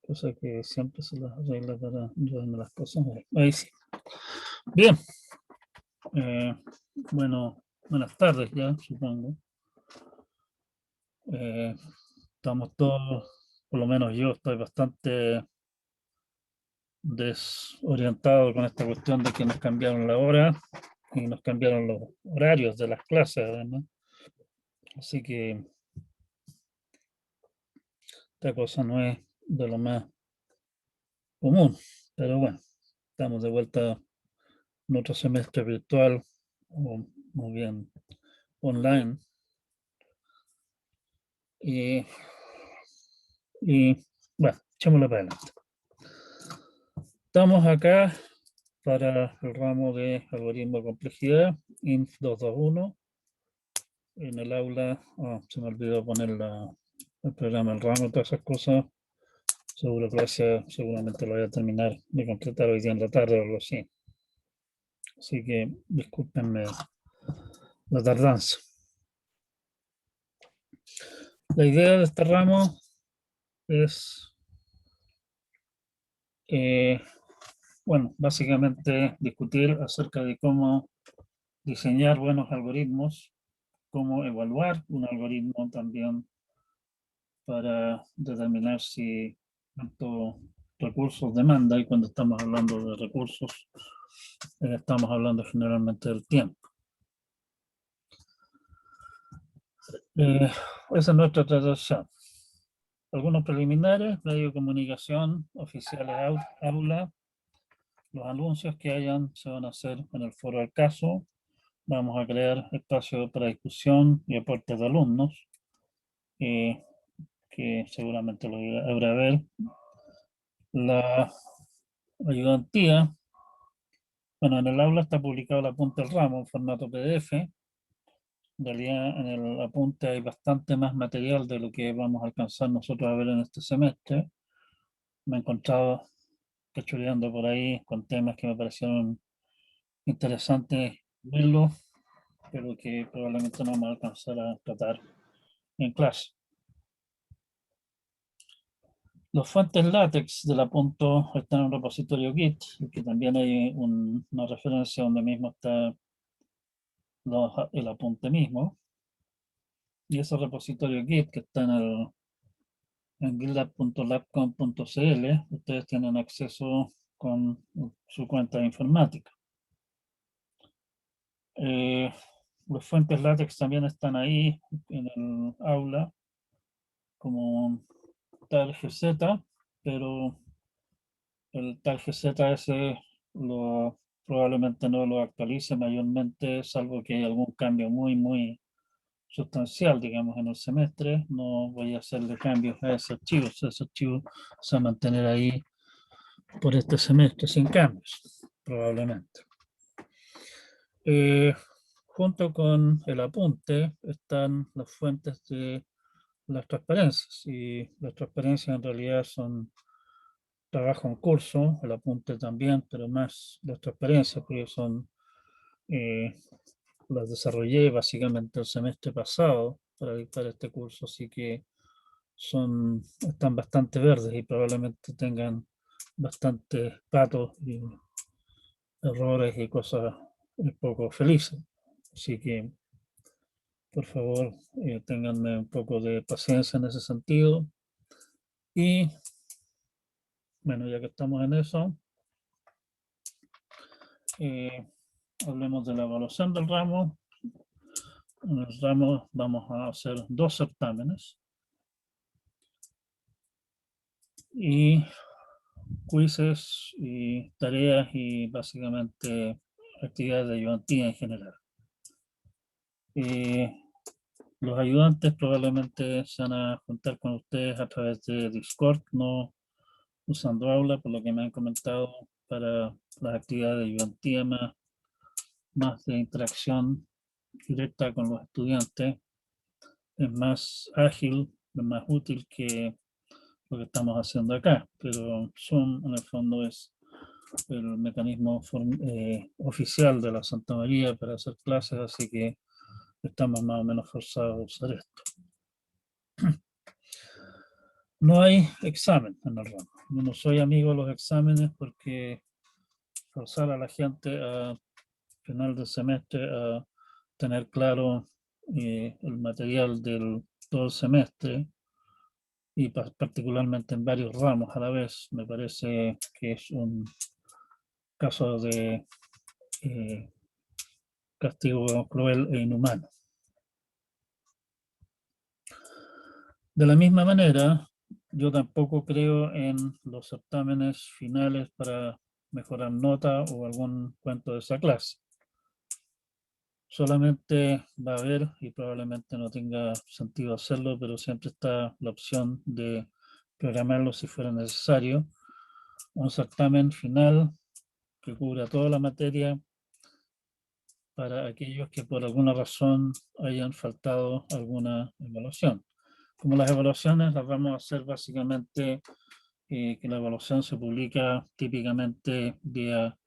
cosa que siempre se las arregla para llevarme las cosas. Ahí sí. Bien. Bueno, buenas tardes ya, supongo. Estamos todos, por lo menos yo estoy bastante desorientado con esta cuestión de que nos cambiaron la hora y nos cambiaron los horarios de las clases, además. Así que esta cosa no es de lo más común, pero bueno, estamos de vuelta en otro semestre virtual o muy bien online. Y bueno, echémosle para adelante. Estamos acá para el ramo de algoritmo de complejidad, INF 221. En el aula, se me olvidó poner el programa, el ramo, todas esas cosas. Seguro que seguramente lo voy a terminar de completar hoy día en la tarde o algo así. Así que discúlpenme la tardanza. La idea de este ramo es, bueno, básicamente discutir acerca de cómo diseñar buenos algoritmos, cómo evaluar un algoritmo también para determinar si cuántos recursos demanda, y cuando estamos hablando de recursos, estamos hablando generalmente del tiempo. Esa es nuestra traducción. Algunos preliminares, medio de comunicación, oficiales aula, los anuncios que se van a hacer en el foro al caso. Vamos a crear espacio para discusión y aportes de alumnos, que seguramente lo habrá a ver. La ayudantía, bueno, en el aula está publicado el apunte del ramo en formato PDF. En realidad, en el apunte hay bastante más material de lo que vamos a alcanzar nosotros a ver en este semestre. Me he encontrado cachureando por ahí con temas que me parecieron interesantes verlos, pero que probablemente no vamos a alcanzar a tratar en clase. Los fuentes látex del apunto están en un repositorio Git, que también hay una referencia donde mismo está el apunte mismo. Y ese repositorio Git que está en gitlab.labcom.cl, ustedes tienen acceso con su cuenta de informática. Los fuentes látex también están ahí en el aula como tal GZ, pero el tal GZS probablemente no lo actualice mayormente, salvo que hay algún cambio muy sustancial, digamos, en el semestre. No voy a hacerle cambios a ese archivo. Ese archivo se va a mantener ahí por este semestre sin cambios, probablemente. Junto con el apunte están las fuentes de las transparencias, y las transparencias en realidad son trabajo en curso, el apunte también, pero más las transparencias, porque las desarrollé básicamente el semestre pasado para dictar este curso, así que están bastante verdes y probablemente tengan bastantes patos y errores y cosas poco felices. Así que, por favor, ténganme un poco de paciencia en ese sentido. Y, bueno, ya que estamos en eso, hablemos de la evaluación del ramo. En el ramo vamos a hacer 2 certámenes y quizzes y tareas y básicamente actividades de ayudantía en general. Los ayudantes probablemente se van a juntar con ustedes a través de Discord, no usando aula, por lo que me han comentado, para las actividades de ayudantía más de interacción directa con los estudiantes. Es más ágil, es más útil que lo que estamos haciendo acá, pero Zoom en el fondo es el mecanismo oficial de la Santa María para hacer clases, así que estamos más o menos forzados a usar esto. No hay examen en el ramo. yo no soy amigo de los exámenes porque forzar a la gente a final del semestre a tener claro el material del todo el semestre y particularmente en varios ramos a la vez, me parece que es un caso de eh, castigo cruel e inhumano. De la misma manera, yo tampoco creo en los certámenes finales para mejorar nota o algún cuento de esa clase. Solamente va a haber, y probablemente no tenga sentido hacerlo, pero siempre está la opción de programarlo si fuera necesario, un certamen final que cubra toda la materia para aquellos que por alguna razón hayan faltado alguna evaluación. Como las evaluaciones las vamos a hacer básicamente, que la evaluación se publica típicamente día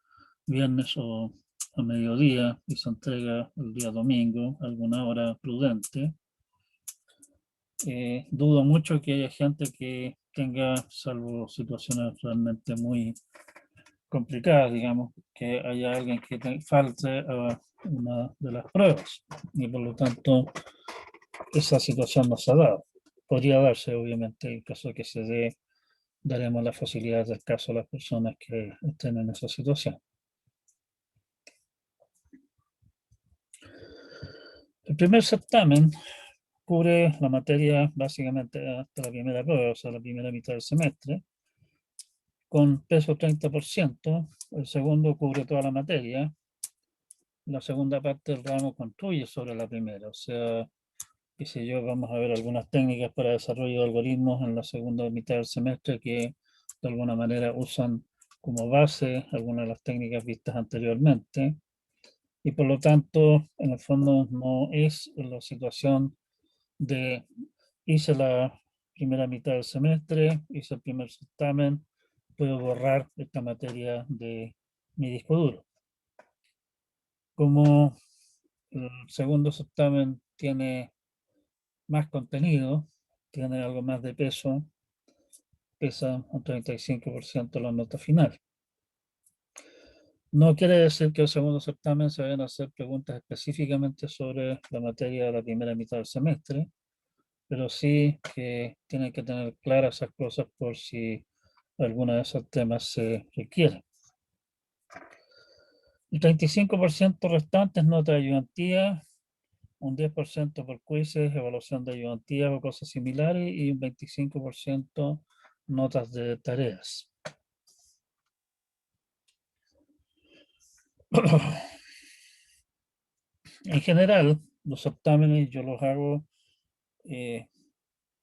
viernes o a mediodía y se entrega el día domingo, alguna hora prudente. Dudo mucho que haya gente que tenga, salvo situaciones realmente muy complicadas, digamos, que haya alguien que falte a una de las pruebas y por lo tanto esa situación no se ha dado. Podría darse, obviamente, en caso de que se dé, daremos las facilidades del caso a las personas que estén en esa situación. El primer certamen cubre la materia básicamente hasta la primera prueba, o sea, la primera mitad del semestre, con peso 30%. El segundo cubre toda la materia. La segunda parte del ramo construye sobre la primera, o sea, qué sé yo, vamos a ver algunas técnicas para desarrollo de algoritmos en la segunda mitad del semestre que de alguna manera usan como base algunas de las técnicas vistas anteriormente. Y por lo tanto, en el fondo no es la situación de hice la primera mitad del semestre, hice el primer certamen, puedo borrar esta materia de mi disco duro. Como el segundo certamen tiene más contenido, tiene algo más de peso, pesa un 35% la nota final. No quiere decir que el segundo certamen se vayan a hacer preguntas específicamente sobre la materia de la primera mitad del semestre, pero sí que tienen que tener claras esas cosas por si alguna de esos temas se requiere. El 35% restante es nota de ayudantía, un 10% por quizzes, evaluación de ayudantía o cosas similares y un 25% notas de tareas. En general, los certámenes yo los hago,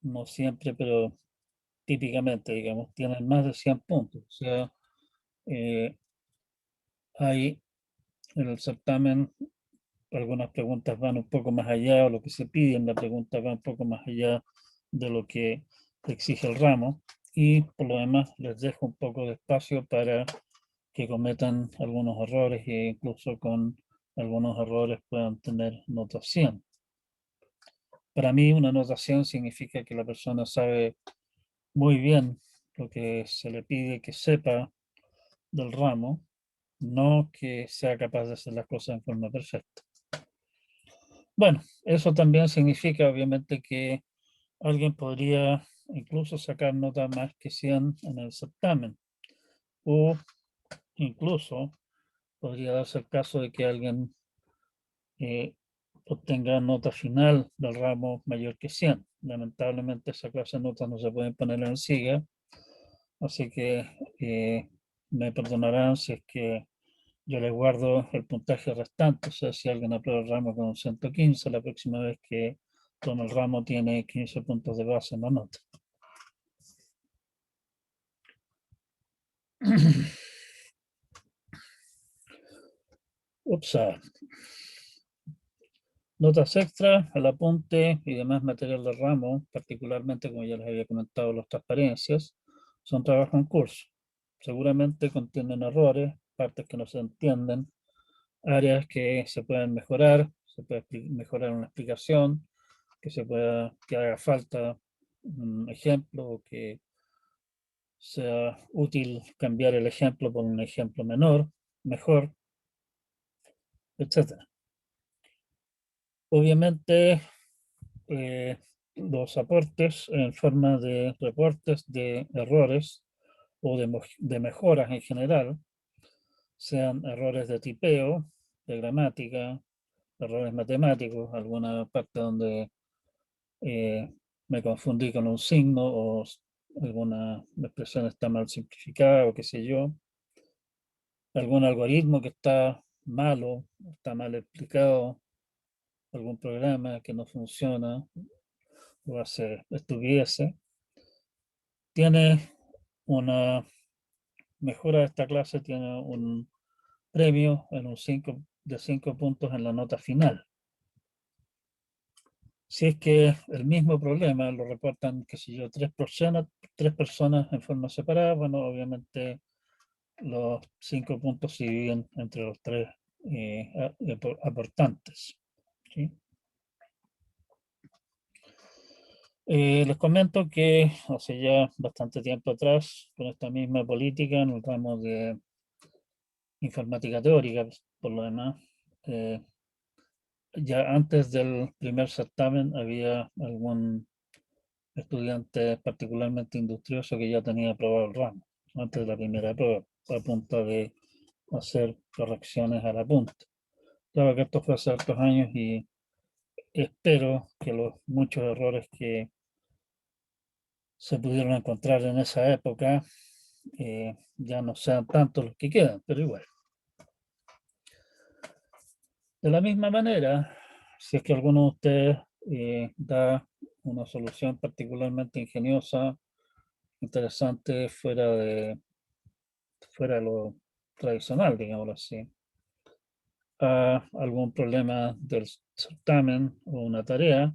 no siempre, pero típicamente, digamos, tienen más de 100 puntos. O sea, hay en el certamen algunas preguntas van un poco más allá, o lo que se pide en la pregunta va un poco más allá de lo que exige el ramo, y por lo demás les dejo un poco de espacio para que cometan algunos errores e incluso con algunos errores puedan tener nota 100. Para mí una nota 100 significa que la persona sabe muy bien lo que se le pide que sepa del ramo, no que sea capaz de hacer las cosas en forma perfecta. Bueno, eso también significa obviamente que alguien podría incluso sacar nota más que 100 en el certamen, o incluso podría darse el caso de que alguien obtenga nota final del ramo mayor que 100. Lamentablemente esa clase de notas no se pueden poner en el SIGA, así que me perdonarán si es que yo les guardo el puntaje restante. O sea, si alguien aprueba el ramo con un 115, la próxima vez que tome el ramo tiene 15 puntos de base en la nota. Ups, notas extras, el apunte y demás material del ramo, particularmente, como ya les había comentado, las transparencias, son trabajo en curso. Seguramente contienen errores, partes que no se entienden, áreas que se pueden mejorar, se puede mejorar una explicación, que haga falta un ejemplo o que sea útil cambiar el ejemplo por un ejemplo mejor, etc. Obviamente, los aportes en forma de reportes de errores o de mejoras en general, sean errores de tipeo, de gramática, errores matemáticos, alguna parte donde eh, me confundí con un signo o alguna expresión está mal simplificada o qué sé yo, algún algoritmo que está malo, está mal explicado, algún programa que no funciona o hace estupideces, tiene una mejora de esta clase, tiene un premio en un 5 puntos en la nota final. Si es que el mismo problema lo reportan, qué sé yo, tres personas en forma separada, bueno, obviamente los 5 puntos se dividen entre los tres aportantes. ¿Sí? Les comento que hace ya bastante tiempo atrás, con esta misma política en el ramo de informática teórica, por lo demás, eh, ya antes del primer certamen había algún estudiante particularmente industrioso que ya tenía aprobado el ramo, antes de la primera prueba, a punto de hacer correcciones al apunte. Claro que esto fue hace hartos años y espero que los muchos errores que se pudieron encontrar en esa época ya no sean tantos los que quedan, pero igual. De la misma manera, si es que alguno de ustedes da una solución particularmente ingeniosa, interesante, fuera de lo tradicional, digámoslo así, a algún problema del certamen o una tarea,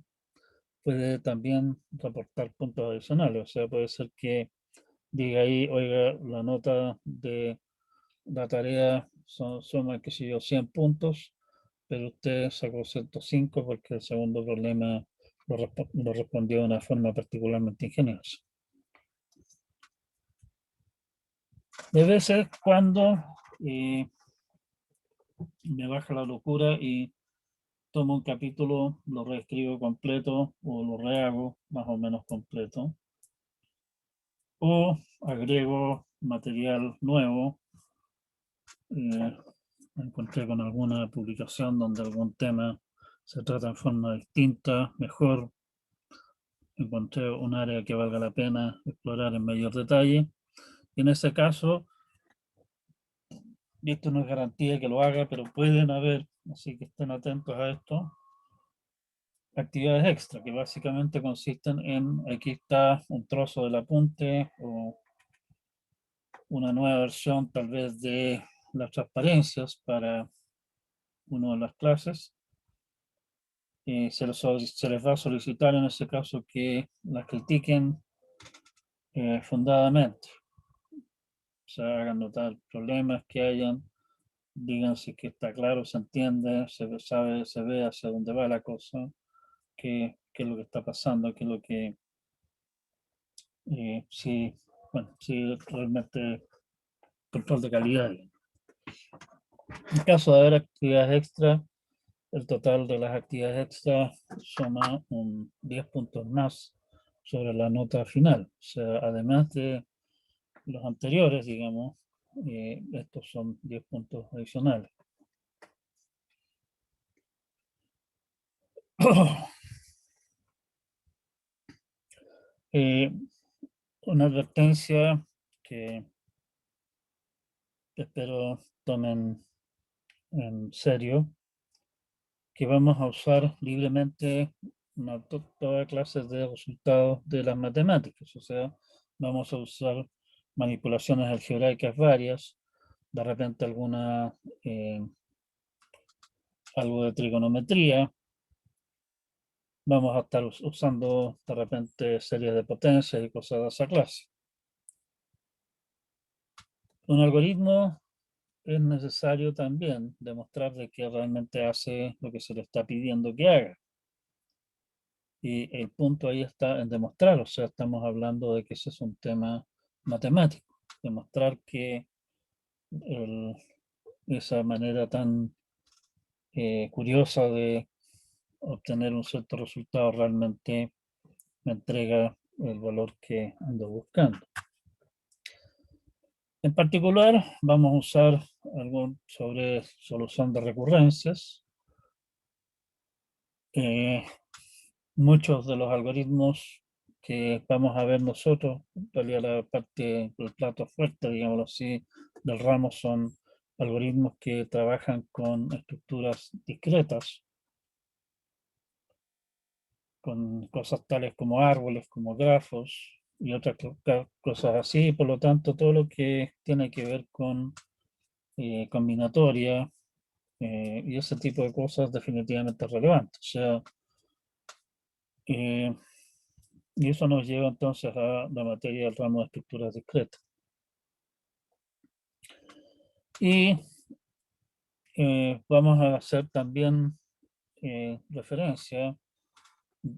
puede también reportar puntos adicionales. O sea, puede ser que diga ahí, oiga, la nota de la tarea suma, qué sé yo, 100 puntos, pero usted sacó 105 porque el segundo problema lo respondió de una forma particularmente ingeniosa. De veces cuando me baja la locura y tomo un capítulo, lo reescribo completo o lo rehago más o menos completo, o agrego material nuevo. Me encontré con alguna publicación donde algún tema se trata en forma distinta, mejor. Encontré un área que valga la pena explorar en mayor detalle. Y en ese caso, y esto no es garantía que lo haga, pero pueden haber, así que estén atentos a esto, actividades extra que básicamente consisten en, aquí está un trozo del apunte o una nueva versión tal vez de las transparencias para una de las clases. Se les va a solicitar en ese caso que las critiquen fundadamente, se hagan notar problemas que hayan, digan si que está claro, se entiende, sabe, se ve hacia dónde va la cosa, qué es lo que está pasando, qué es lo que, si, bueno, si realmente control de calidad. En caso de haber actividades extra, el total de las actividades extra suma un 10 puntos más sobre la nota final. O sea, además de los anteriores, digamos, estos son 10 puntos adicionales. Eh, una advertencia que espero tomen en serio, que vamos a usar libremente toda clase de resultados de las matemáticas, o sea, vamos a usar manipulaciones algebraicas varias, de repente algo de trigonometría, vamos a estar usando de repente series de potencias y cosas de esa clase. Un algoritmo es necesario también demostrar de que realmente hace lo que se le está pidiendo que haga. Y el punto ahí está en demostrar, o sea, estamos hablando de que ese es un tema matemático, demostrar que esa manera tan curiosa de obtener un cierto resultado realmente me entrega el valor que ando buscando. En particular, vamos a usar algo sobre solución de recurrencias. Muchos de los algoritmos que vamos a ver nosotros, en realidad la parte del plato fuerte, digámoslo así, del ramo son algoritmos que trabajan con estructuras discretas, con cosas tales como árboles, como grafos y otras cosas así. Por lo tanto, todo lo que tiene que ver con combinatoria y ese tipo de cosas definitivamente es relevante. O sea, eh, y eso nos lleva entonces a la materia del ramo de estructuras discretas. Y vamos a hacer también referencia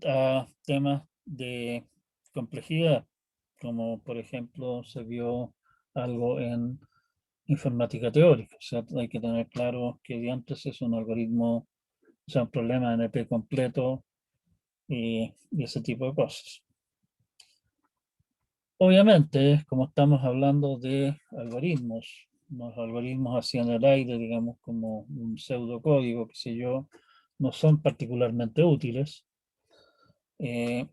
a temas de complejidad, como por ejemplo se vio algo en informática teórica. O sea, hay que tener claro que diantres es un algoritmo, o sea, un problema NP completo y ese tipo de cosas. Obviamente, como estamos hablando de algoritmos, los algoritmos así en el aire, digamos, como un pseudocódigo, qué sé yo, no son particularmente útiles.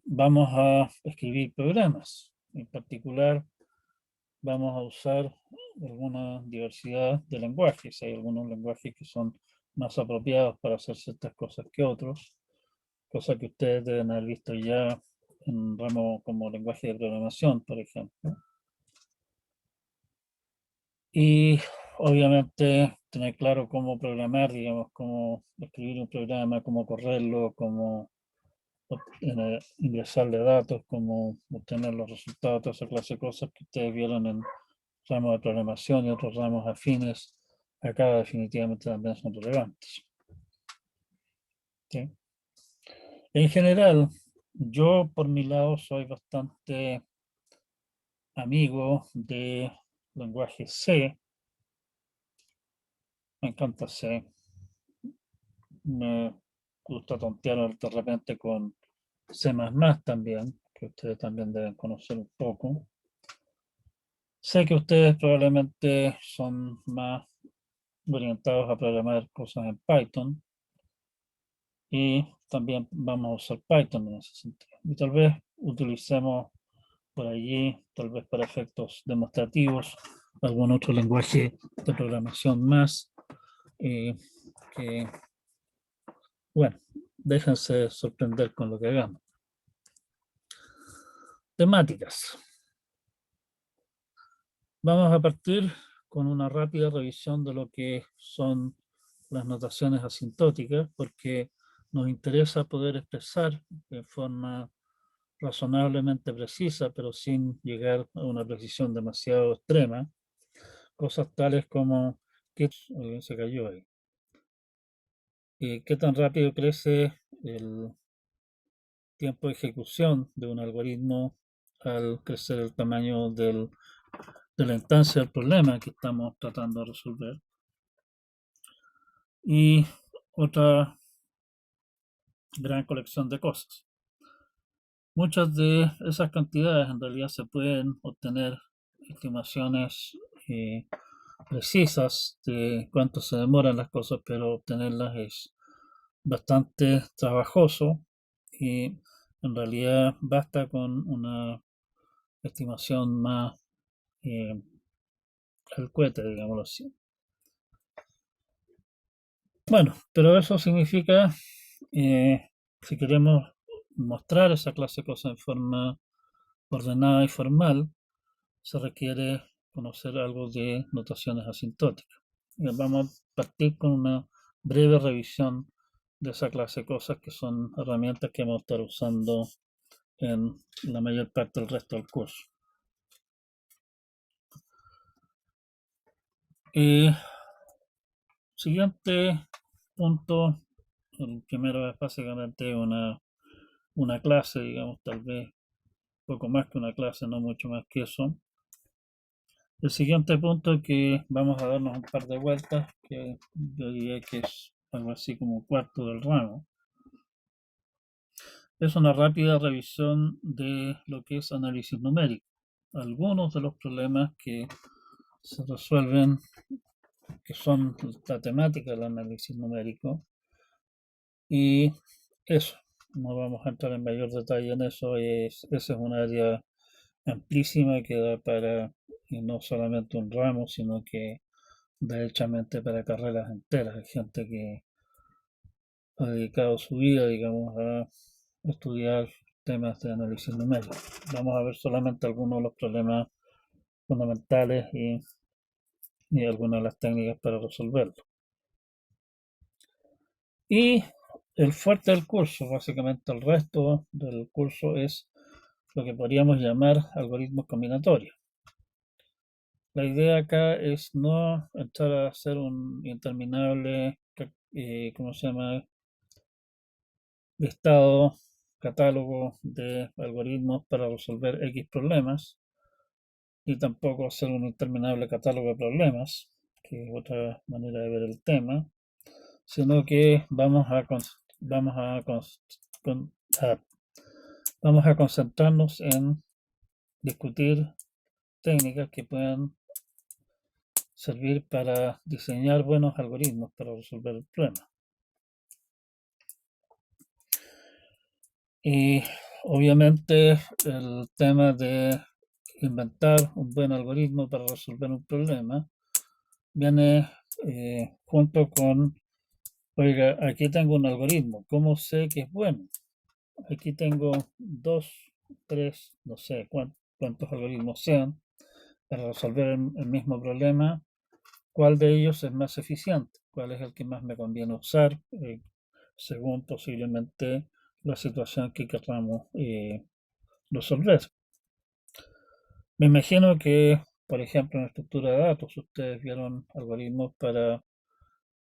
Vamos a escribir programas. En particular, vamos a usar alguna diversidad de lenguajes. Hay algunos lenguajes que son más apropiados para hacer ciertas cosas que otros, cosas que ustedes deben haber visto ya en un ramo como lenguaje de programación, por ejemplo. Y obviamente tener claro cómo programar, digamos, cómo escribir un programa, cómo correrlo, cómo ingresarle datos, cómo obtener los resultados, toda esa clase de cosas que ustedes vieron en ramos de programación y otros ramos afines, acá definitivamente también son relevantes. ¿Sí? En general, yo por mi lado soy bastante amigo de lenguaje C, me encanta C, me gusta tontear de repente con C++ también, que ustedes también deben conocer un poco. Sé que ustedes probablemente son más orientados a programar cosas en Python y también vamos a usar Python en ese sentido. Y tal vez utilicemos por allí, tal vez para efectos demostrativos, algún otro lenguaje de programación más que, bueno, déjense sorprender con lo que hagamos. Temáticas. Vamos a partir con una rápida revisión de lo que son las notaciones asintóticas, porque nos interesa poder expresar de forma razonablemente precisa, pero sin llegar a una precisión demasiado extrema, cosas tales como qué se cayó ahí, qué tan rápido crece el tiempo de ejecución de un algoritmo al crecer el tamaño de la instancia del problema que estamos tratando de resolver. Y otra gran colección de cosas. Muchas de esas cantidades en realidad se pueden obtener estimaciones precisas de cuánto se demoran las cosas, pero obtenerlas es bastante trabajoso y en realidad basta con una estimación más al cohete, digámoslo así. Bueno, pero eso significa, si queremos mostrar esa clase de cosas en forma ordenada y formal, se requiere conocer algo de notaciones asintóticas. Vamos a partir con una breve revisión de esa clase de cosas que son herramientas que vamos a estar usando en la mayor parte del resto del curso. Siguiente punto, el primero es básicamente una clase, digamos, tal vez poco más que una clase, no mucho más que eso. El siguiente punto que vamos a darnos un par de vueltas, que yo diría que es algo así como un cuarto del ramo, es una rápida revisión de lo que es análisis numérico. Algunos de los problemas que se resuelven, que son la temática del análisis numérico, y eso, no vamos a entrar en mayor detalle en eso, esa es un área amplísima que da para no solamente un ramo, sino que derechamente para carreras enteras. Hay gente que ha dedicado su vida, digamos, a estudiar temas de análisis numérico. Vamos a ver solamente algunos de los problemas fundamentales y algunas de las técnicas para resolverlo. Y el fuerte del curso, básicamente el resto del curso es lo que podríamos llamar algoritmos combinatorios. La idea acá es no entrar a hacer un interminable, ¿cómo se llama? Listado, catálogo de algoritmos para resolver X problemas, y tampoco hacer un interminable catálogo de problemas, que es otra manera de ver el tema, sino que vamos a, con- a- vamos a concentrarnos en discutir técnicas que puedan servir para diseñar buenos algoritmos para resolver el problema. Y obviamente el tema de inventar un buen algoritmo para resolver un problema viene junto con, oiga, aquí tengo un algoritmo, ¿cómo sé que es bueno? Aquí tengo dos, tres, no sé cuántos algoritmos sean para resolver el mismo problema. ¿Cuál de ellos es más eficiente? ¿Cuál es el que más me conviene usar según posiblemente la situación que queramos resolver? Me imagino que, por ejemplo, en estructura de datos, ustedes vieron algoritmos para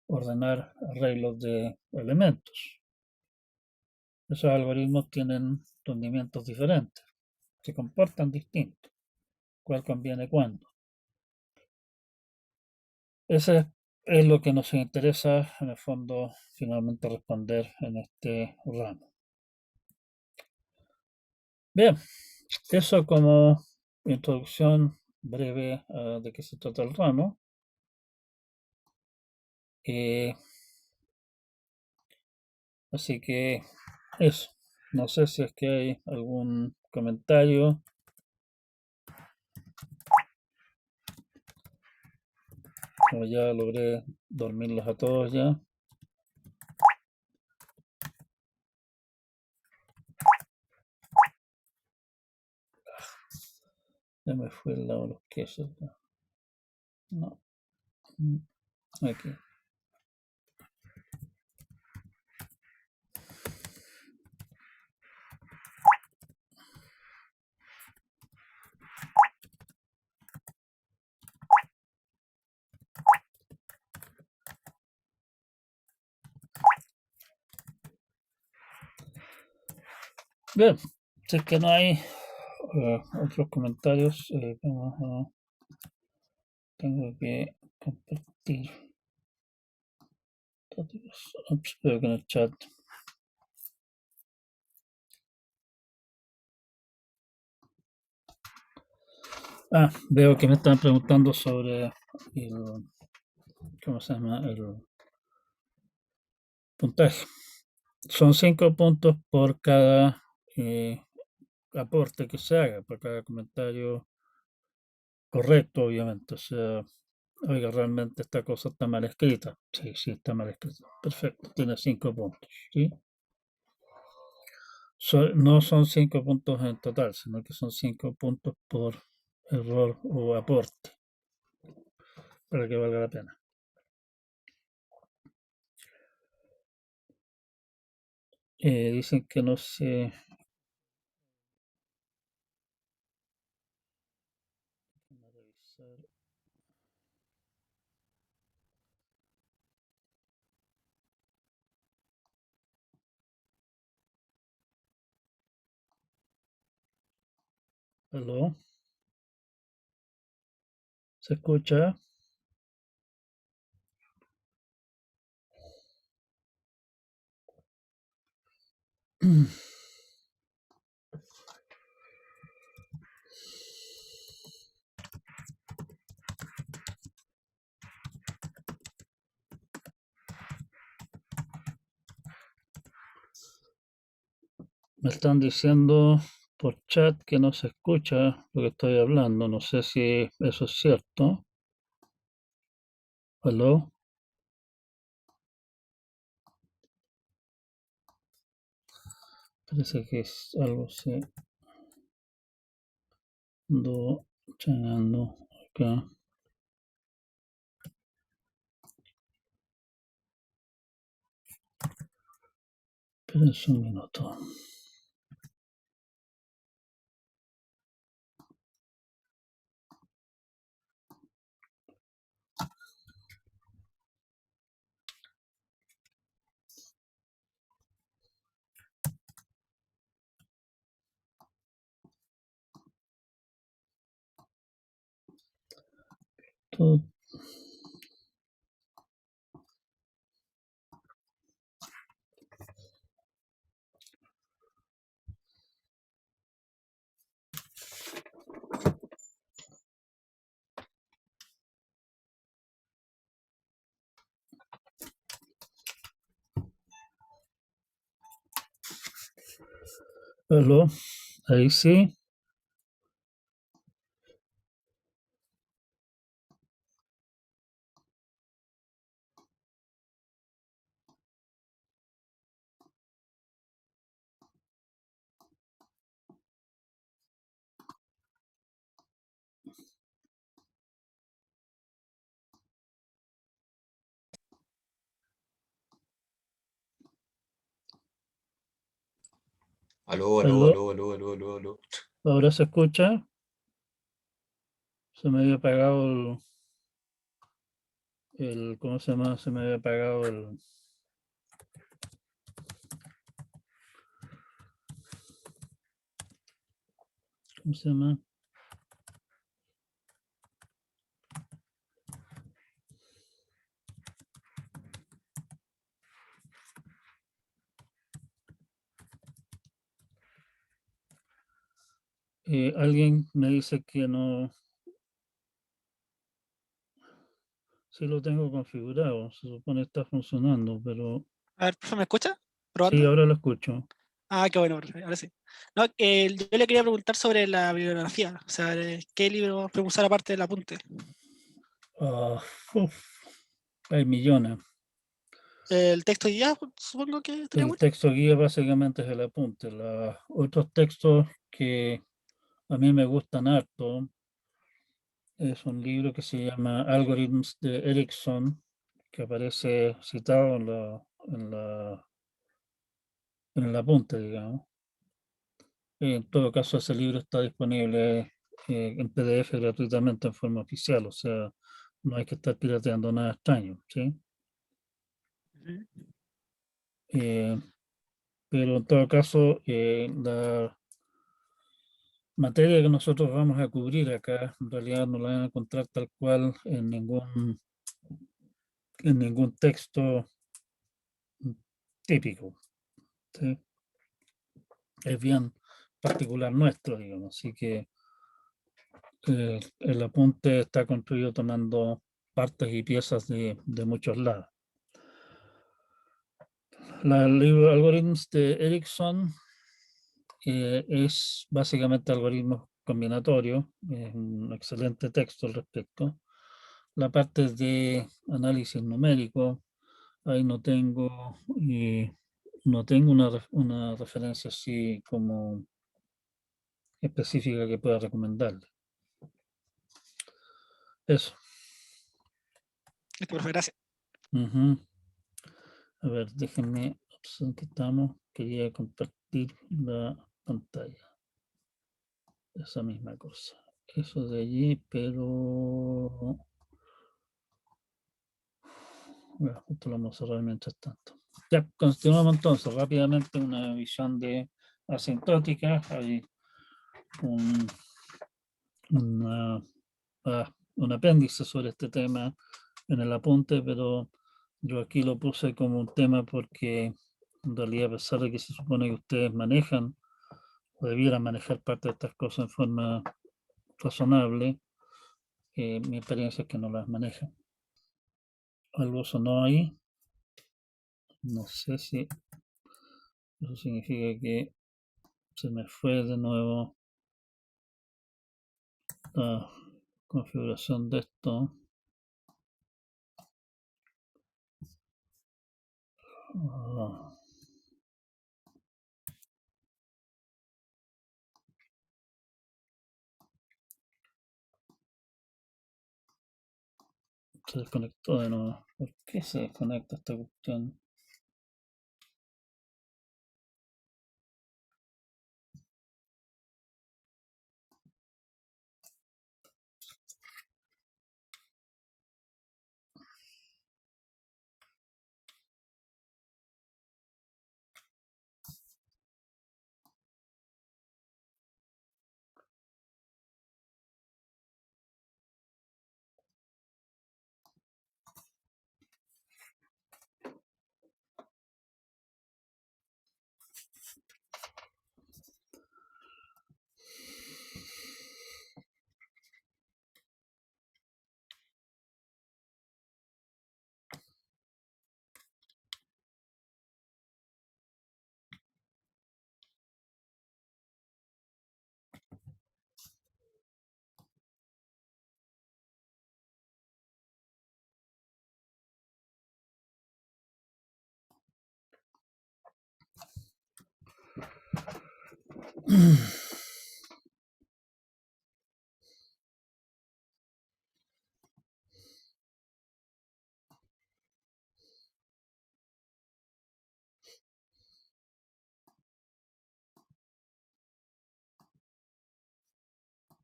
ordenar arreglos de elementos. Esos algoritmos tienen rendimientos diferentes, se comportan distintos. ¿Cuál conviene cuándo? Ese es lo que nos interesa, en el fondo, finalmente responder en este ramo. Bien, eso como introducción breve de qué se trata el ramo. Eh, Así que eso. No sé si es que hay algún comentario. Como ya logré dormirlos a todos ya. Ya me fue el lado de los quesos. No. Aquí. Bien, si es que no hay otros comentarios, tengo que compartir. Veo que en el chat. Veo que me están preguntando sobre el, ¿cómo se llama? El puntaje. Son 5 puntos por cada aporte que se haga, por cada comentario correcto, obviamente. O sea, oiga, realmente esta cosa está mal escrita. Sí, sí, está mal escrita. Perfecto, tiene 5 puntos. ¿Sí? No son 5 puntos en total, sino que son 5 puntos por error o aporte, para que valga la pena. Dicen que no se... ¿Aló? ¿Se escucha? Me están diciendo por chat que no se escucha lo que estoy hablando. No sé si eso es cierto. ¿Aló? Parece que es algo se ando changando acá. Espérense un minuto. Todo- ¿Aló? Ahí sí. Aló, aló, ¿Aló? aló, aló, aló, aló, aló. ¿Ahora se escucha? Se me había apagado ¿cómo se llama? Se me había apagado ¿cómo se llama? Alguien me dice que no, sí lo tengo configurado, se supone que está funcionando, pero A ver, profe, ¿me escucha? sí, ¿Probando? ahora lo escucho. Ah, qué bueno, profe, ahora sí. No, yo le quería preguntar sobre la bibliografía, o sea, ¿qué libro podemos usar aparte del apunte? Ah, uf, hay millones. El texto guía, supongo que estaría El bueno. texto guía básicamente es el apunte. Los otros textos que a mí me gustan harto es un libro que se llama Algorithms de Ericsson, que aparece citado en el apunte, digamos. En todo caso, ese libro está disponible en PDF gratuitamente en forma oficial, o sea, no hay que estar pirateando nada extraño, ¿sí? Ujú. Eh, pero en todo caso, la materia que nosotros vamos a cubrir acá, en realidad no la van a encontrar tal cual en ningún texto típico, ¿sí? Es bien particular nuestro, digamos, así que el apunte está construido tomando partes y piezas de muchos lados. El libro Algorithms de Ericsson es básicamente algoritmos combinatorios, es un excelente texto al respecto. La parte de análisis numérico, ahí no tengo una referencia así como específica que pueda recomendarle. Eso. Listo, profe, gracias. Ujú. A ver, déjenme, aquí estamos, quería compartir la pantalla. Esa misma cosa. Eso de allí, pero bueno, esto lo vamos a cerrar mientras tanto. Ya, continuamos entonces rápidamente una visión de asintótica. Hay una un apéndice sobre este tema en el apunte, pero yo aquí lo puse como un tema porque en realidad, a pesar de que se supone que ustedes manejan o debieran manejar parte de estas cosas en forma razonable, mi experiencia es que no las manejan. Algo sonó ahí, no sé si eso significa que se me fue de nuevo la configuración de esto. Ah, se desconectó de nuevo. ¿Por qué se desconecta esta cuestión?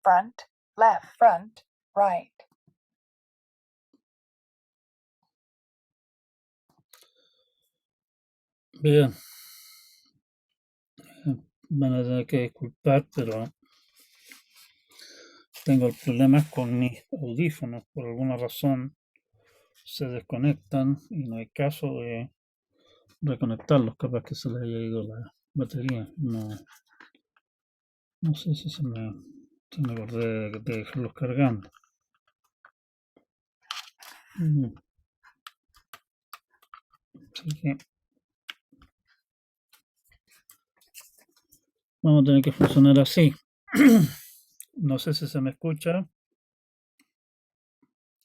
Front, left, front, right. Bien, van a tener que disculpar, pero tengo el problema con mis audífonos. Por alguna razón se desconectan y no hay caso de reconectarlos. Capaz que se les haya ido la batería. No, no sé si se me acordé de dejarlos cargando. Así que vamos a tener que funcionar así. No sé si se me escucha.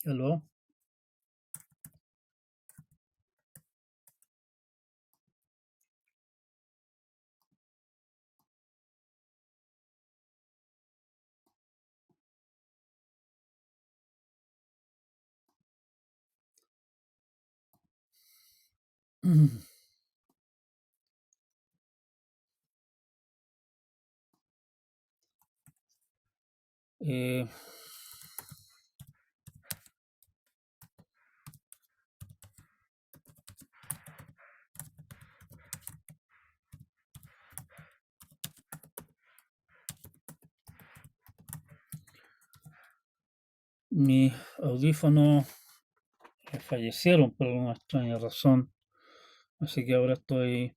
¿Aló? Eh, mis audífonos fallecieron por alguna extraña razón, así que ahora estoy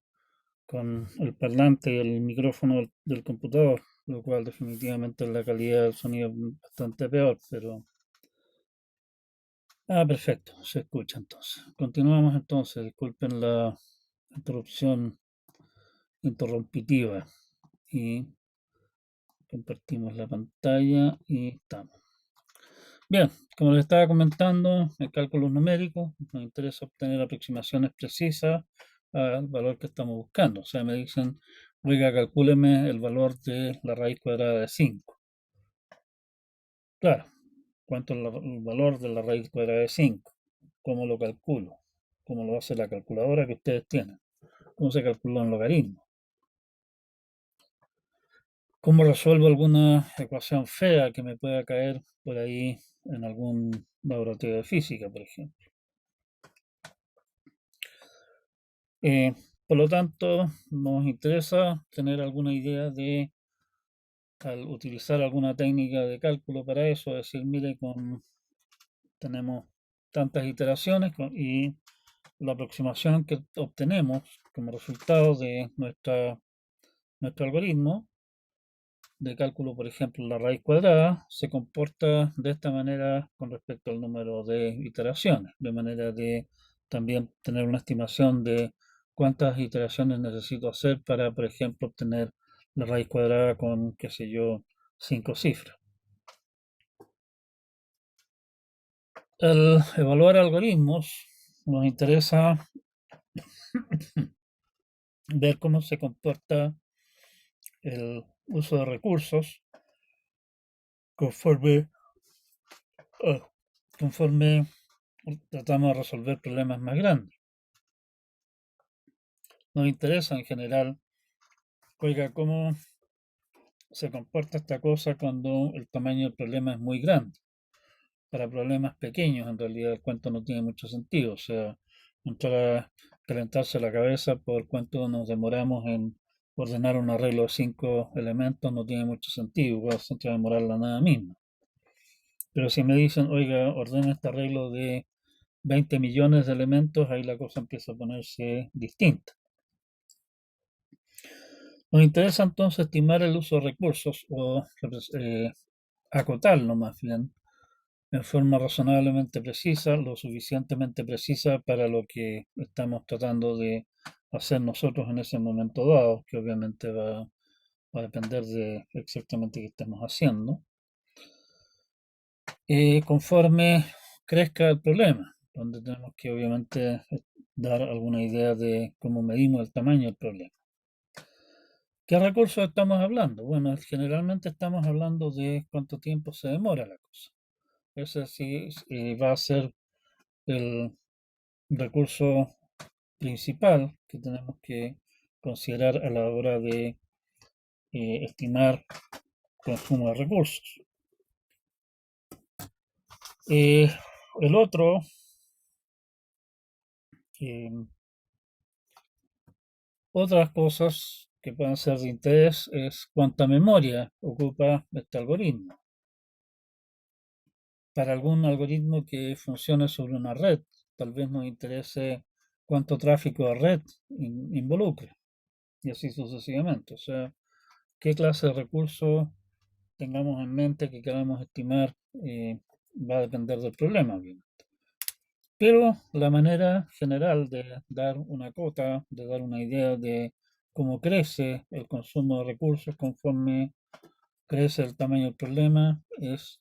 con el parlante y el micrófono del computador, lo cual definitivamente la calidad del sonido es bastante peor, pero... Ah, perfecto, se escucha entonces. Continuamos entonces, disculpen la interrupción interrumpitiva y compartimos la pantalla y estamos. Bien, como les estaba comentando, en cálculos numéricos nos interesa obtener aproximaciones precisas al valor que estamos buscando. O sea, me dicen, oiga, calcúleme el valor de la raíz cuadrada de 5. Claro, ¿cuánto es el valor de la raíz cuadrada de 5? ¿Cómo lo calculo? ¿Cómo lo hace la calculadora que ustedes tienen? ¿Cómo se calcula un logaritmo? ¿Cómo resuelvo alguna ecuación fea que me pueda caer por ahí en algún laboratorio de física, por ejemplo? Eh, por lo tanto, nos interesa tener alguna idea de, al utilizar alguna técnica de cálculo para eso, decir, mire, con tenemos tantas iteraciones y la aproximación que obtenemos como resultado de nuestro algoritmo de cálculo, por ejemplo, la raíz cuadrada, se comporta de esta manera con respecto al número de iteraciones, de manera de también tener una estimación de cuántas iteraciones necesito hacer para, por ejemplo, obtener la raíz cuadrada con, qué sé yo, 5 cifras. Al evaluar algoritmos, nos interesa ver cómo se comporta el uso de recursos conforme, conforme tratamos de resolver problemas más grandes. Nos interesa en general, oiga, cómo se comporta esta cosa cuando el tamaño del problema es muy grande. Para problemas pequeños, en realidad, el cuento no tiene mucho sentido. O sea, entrar a calentarse la cabeza por cuánto nos demoramos en ordenar un arreglo de 5 elementos no tiene mucho sentido. Igual se entra a demorar la nada misma. Pero si me dicen, oiga, ordena este arreglo de 20 millones de elementos, ahí la cosa empieza a ponerse distinta. Nos interesa entonces estimar el uso de recursos o acotarlo más bien en forma razonablemente precisa, lo suficientemente precisa para lo que estamos tratando de hacer nosotros en ese momento dado, que obviamente va a depender de exactamente qué estemos haciendo, conforme crezca el problema, donde tenemos que obviamente dar alguna idea de cómo medimos el tamaño del problema. ¿Qué recursos estamos hablando? Bueno, generalmente estamos hablando de cuánto tiempo se demora la cosa. Ese sí va a ser el recurso principal que tenemos que considerar a la hora de estimar consumo de recursos. El otro, otras cosas que pueden ser de interés es cuánta memoria ocupa este algoritmo. Para algún algoritmo que funcione sobre una red, tal vez nos interese cuánto tráfico de red involucre, y así sucesivamente. O sea, qué clase de recursos tengamos en mente que queramos estimar va a depender del problema, obviamente. Pero la manera general de dar una cota, de dar una idea de cómo crece el consumo de recursos conforme crece el tamaño del problema es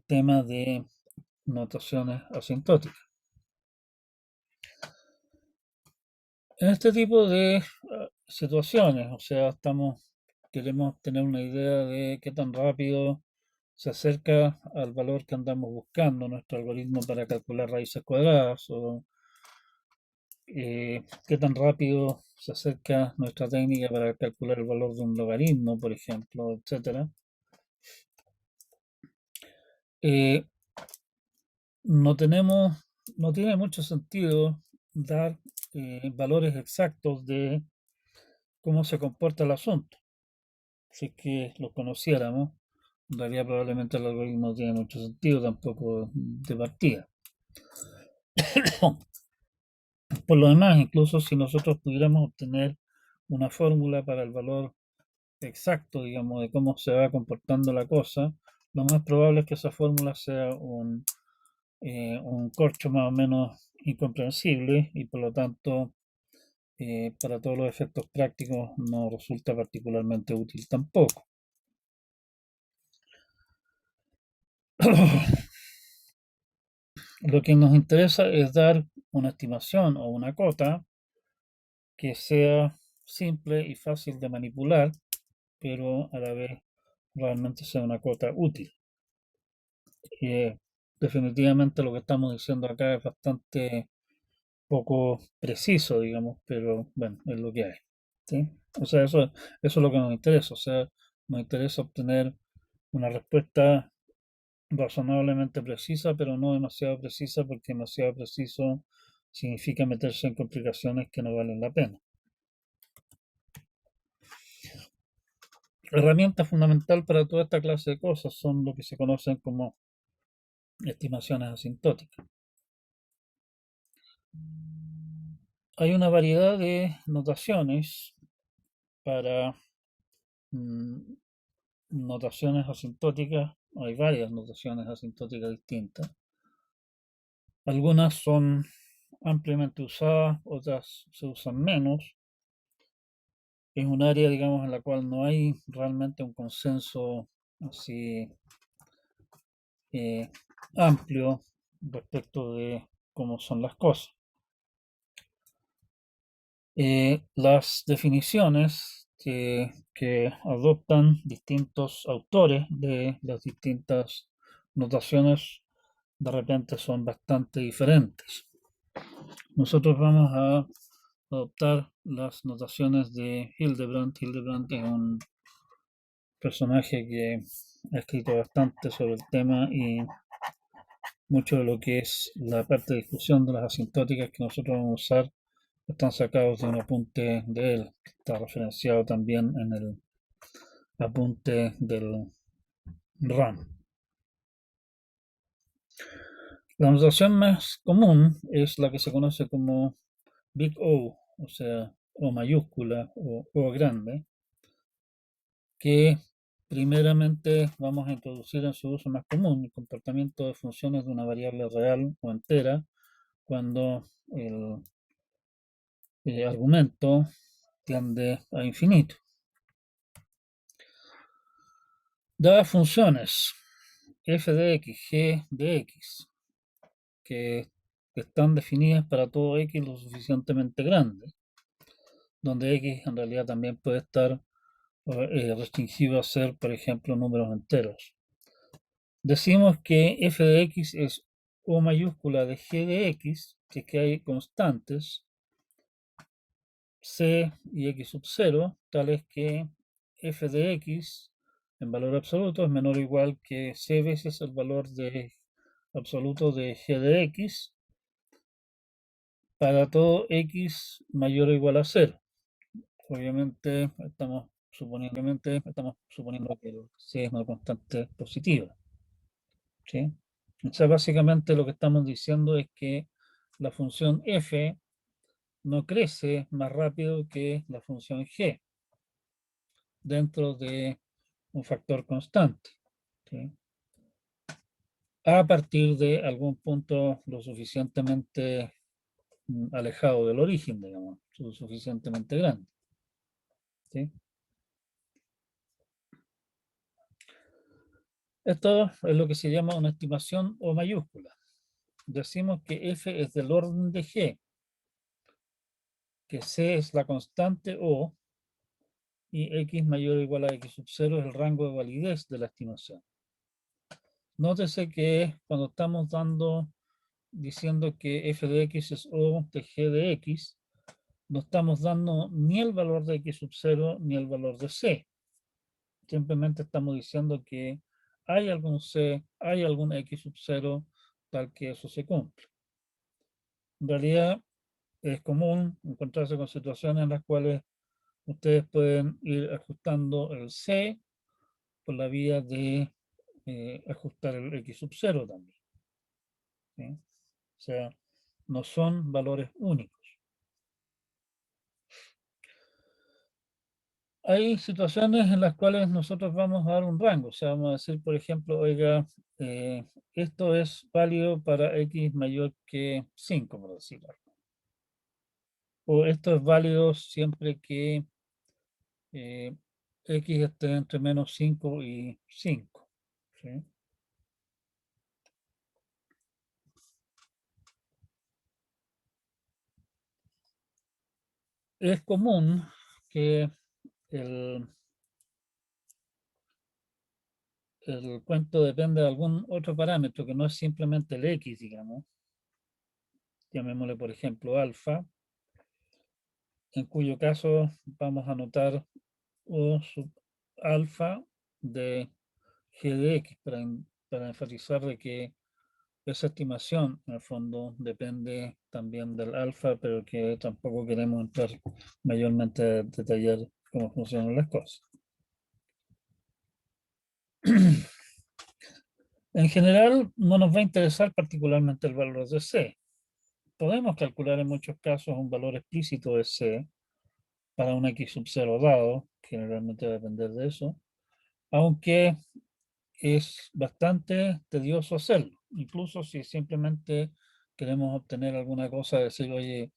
tema de notaciones asintóticas. En este tipo de situaciones, o sea, queremos tener una idea de qué tan rápido se acerca al valor que andamos buscando nuestro algoritmo para calcular raíces cuadradas o qué tan rápido se acerca nuestra técnica para calcular el valor de un logaritmo, por ejemplo, etcétera. No tiene mucho sentido dar valores exactos de cómo se comporta el asunto. Si es que lo conociéramos, en realidad probablemente el algoritmo no tiene mucho sentido tampoco de partida. Por lo demás, incluso si nosotros pudiéramos obtener una fórmula para el valor exacto, digamos, de cómo se va comportando la cosa, lo más probable es que esa fórmula sea un corcho más o menos incomprensible y por lo tanto para todos los efectos prácticos no resulta particularmente útil tampoco. Lo que nos interesa es dar una estimación o una cota que sea simple y fácil de manipular, pero a la vez realmente sea una cota útil. Definitivamente lo que estamos diciendo acá es bastante poco preciso, digamos, pero bueno, es lo que hay. ¿Sí? O sea, eso es lo que nos interesa. O sea, nos interesa obtener una respuesta razonablemente precisa, pero no demasiado precisa, porque demasiado preciso significa meterse en complicaciones que no valen la pena. La herramienta fundamental para toda esta clase de cosas son lo que se conocen como estimaciones asintóticas. Hay una variedad de notaciones para notaciones asintóticas. Hay varias notaciones asintóticas distintas. Algunas son ampliamente usadas, otras se usan menos. Es un área, digamos, en la cual no hay realmente un consenso así amplio respecto de cómo son las cosas. Las definiciones que adoptan distintos autores de las distintas notaciones de repente son bastante diferentes. Nosotros vamos a adoptar las notaciones de Hildebrandt. Hildebrandt es un personaje que ha escrito bastante sobre el tema y mucho de lo que es la parte de discusión de las asintóticas que nosotros vamos a usar están sacados de un apunte de él, que está referenciado también en el apunte del RAM. La notación más común es la que se conoce como Big O, o sea, O mayúscula o O grande, que primeramente vamos a introducir en su uso más común el comportamiento de funciones de una variable real o entera cuando el argumento tiende a infinito. Dadas funciones f de x, g de x, que están definidas para todo x lo suficientemente grande, donde x en realidad también puede estar restringido a ser, por ejemplo, números enteros. Decimos que f de x es O mayúscula de g de x, que es que hay constantes c y x sub 0, tales que f de x en valor absoluto es menor o igual que c veces el valor de absoluto de g de x para todo x mayor o igual a 0. Obviamente estamos suponiendo que c es una constante positiva. ¿Sí? O sea, básicamente lo que estamos diciendo es que la función f no crece más rápido que la función g dentro de un factor constante, ¿sí? A partir de algún punto lo suficientemente alejado del origen, digamos, lo suficientemente grande, ¿sí? Esto es lo que se llama una estimación O mayúscula. Decimos que f es del orden de g, que c es la constante O y x mayor o igual a x sub 0 es el rango de validez de la estimación. Nótese que cuando estamos diciendo que f de x es O de g de x, no estamos dando ni el valor de x sub 0 ni el valor de c. Simplemente estamos diciendo que hay algún c, hay algún x sub 0, tal que eso se cumple. En realidad es común encontrarse con situaciones en las cuales ustedes pueden ir ajustando el c por la vía de ajustar el x sub 0 también, ¿sí? O sea, no son valores únicos. Hay situaciones en las cuales nosotros vamos a dar un rango, o sea, vamos a decir, por ejemplo, oiga, esto es válido para x mayor que 5, por decirlo. O esto es válido siempre que x esté entre menos 5 y 5, ¿sí? Es común que el cuento depende de algún otro parámetro que no es simplemente el x, digamos. Llamémosle, por ejemplo, alfa, en cuyo caso vamos a anotar O sub alfa de g de x para enfatizar de que esa estimación en el fondo depende también del alfa, pero que tampoco queremos entrar mayormente a detallar cómo funcionan las cosas. En general, no nos va a interesar particularmente el valor de C. Podemos calcular en muchos casos un valor explícito de C para un X sub 0 dado, generalmente va a depender de eso, aunque es bastante tedioso hacerlo, incluso si simplemente queremos obtener alguna cosa, decir, oye,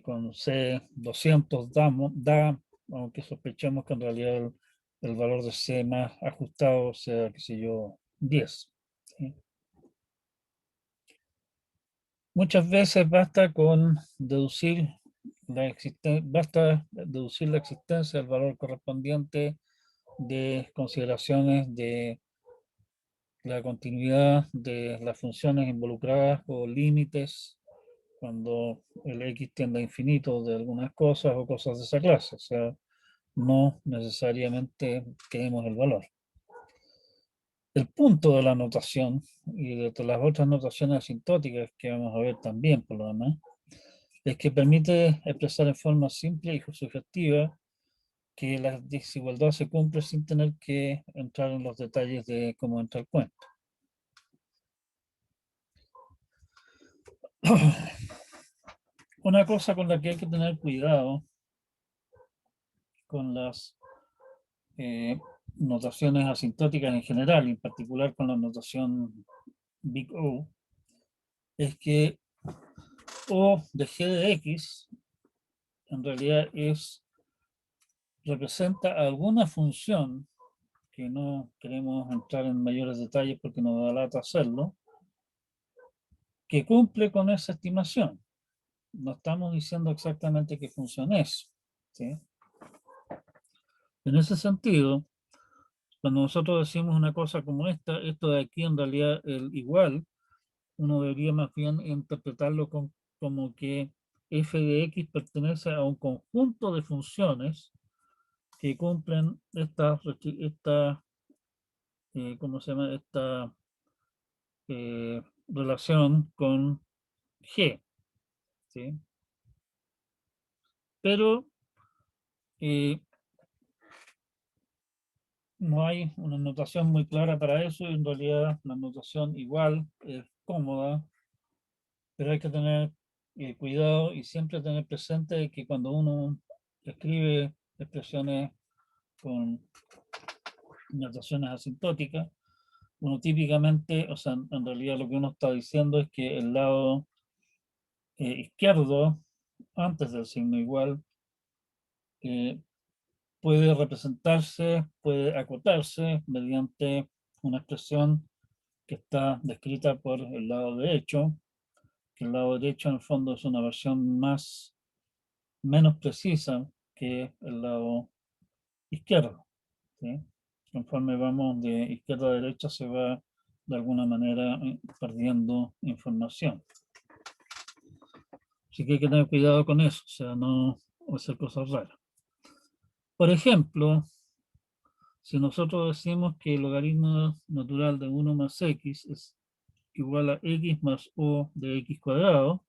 con C200 da, aunque sospechemos que en realidad el valor de C más ajustado sea, qué sé yo, 10. ¿Sí? Muchas veces basta con deducir basta deducir la existencia del valor correspondiente de consideraciones de la continuidad de las funciones involucradas o límites cuando el X tiende a infinito de algunas cosas o cosas de esa clase. O sea, no necesariamente queremos el valor. El punto de la notación y de las otras notaciones asintóticas que vamos a ver también por lo demás, es que permite expresar en forma simple y sugestiva que la desigualdad se cumple sin tener que entrar en los detalles de cómo entra el cuento. Una cosa con la que hay que tener cuidado con las notaciones asintóticas en general, y en particular con la notación Big O, es que O de G de X en realidad representa alguna función que no queremos entrar en mayores detalles porque nos da lata hacerlo, que cumple con esa estimación. No estamos diciendo exactamente qué función es. ¿Sí? En ese sentido, cuando nosotros decimos una cosa como esta, esto de aquí en realidad el igual, uno debería más bien interpretarlo como que f de x pertenece a un conjunto de funciones que cumplen ¿cómo se llama? Esta relación con g, ¿sí? Pero no hay una notación muy clara para eso y en realidad la notación igual es cómoda, pero hay que tener cuidado y siempre tener presente que cuando uno escribe expresiones con notaciones asintóticas, uno típicamente, o sea, en realidad lo que uno está diciendo es que el lado izquierdo, antes del signo igual, eh, puede representarse, puede acotarse mediante una expresión que está descrita por el lado derecho, que el lado derecho en el fondo es una versión menos precisa que el lado izquierdo. ¿Sí? Conforme vamos de izquierda a derecha se va de alguna manera perdiendo información. Así que hay que tener cuidado con eso, o sea, no hacer cosas raras. Por ejemplo, si nosotros decimos que el logaritmo natural de 1 más x es igual a x más o de x cuadrado,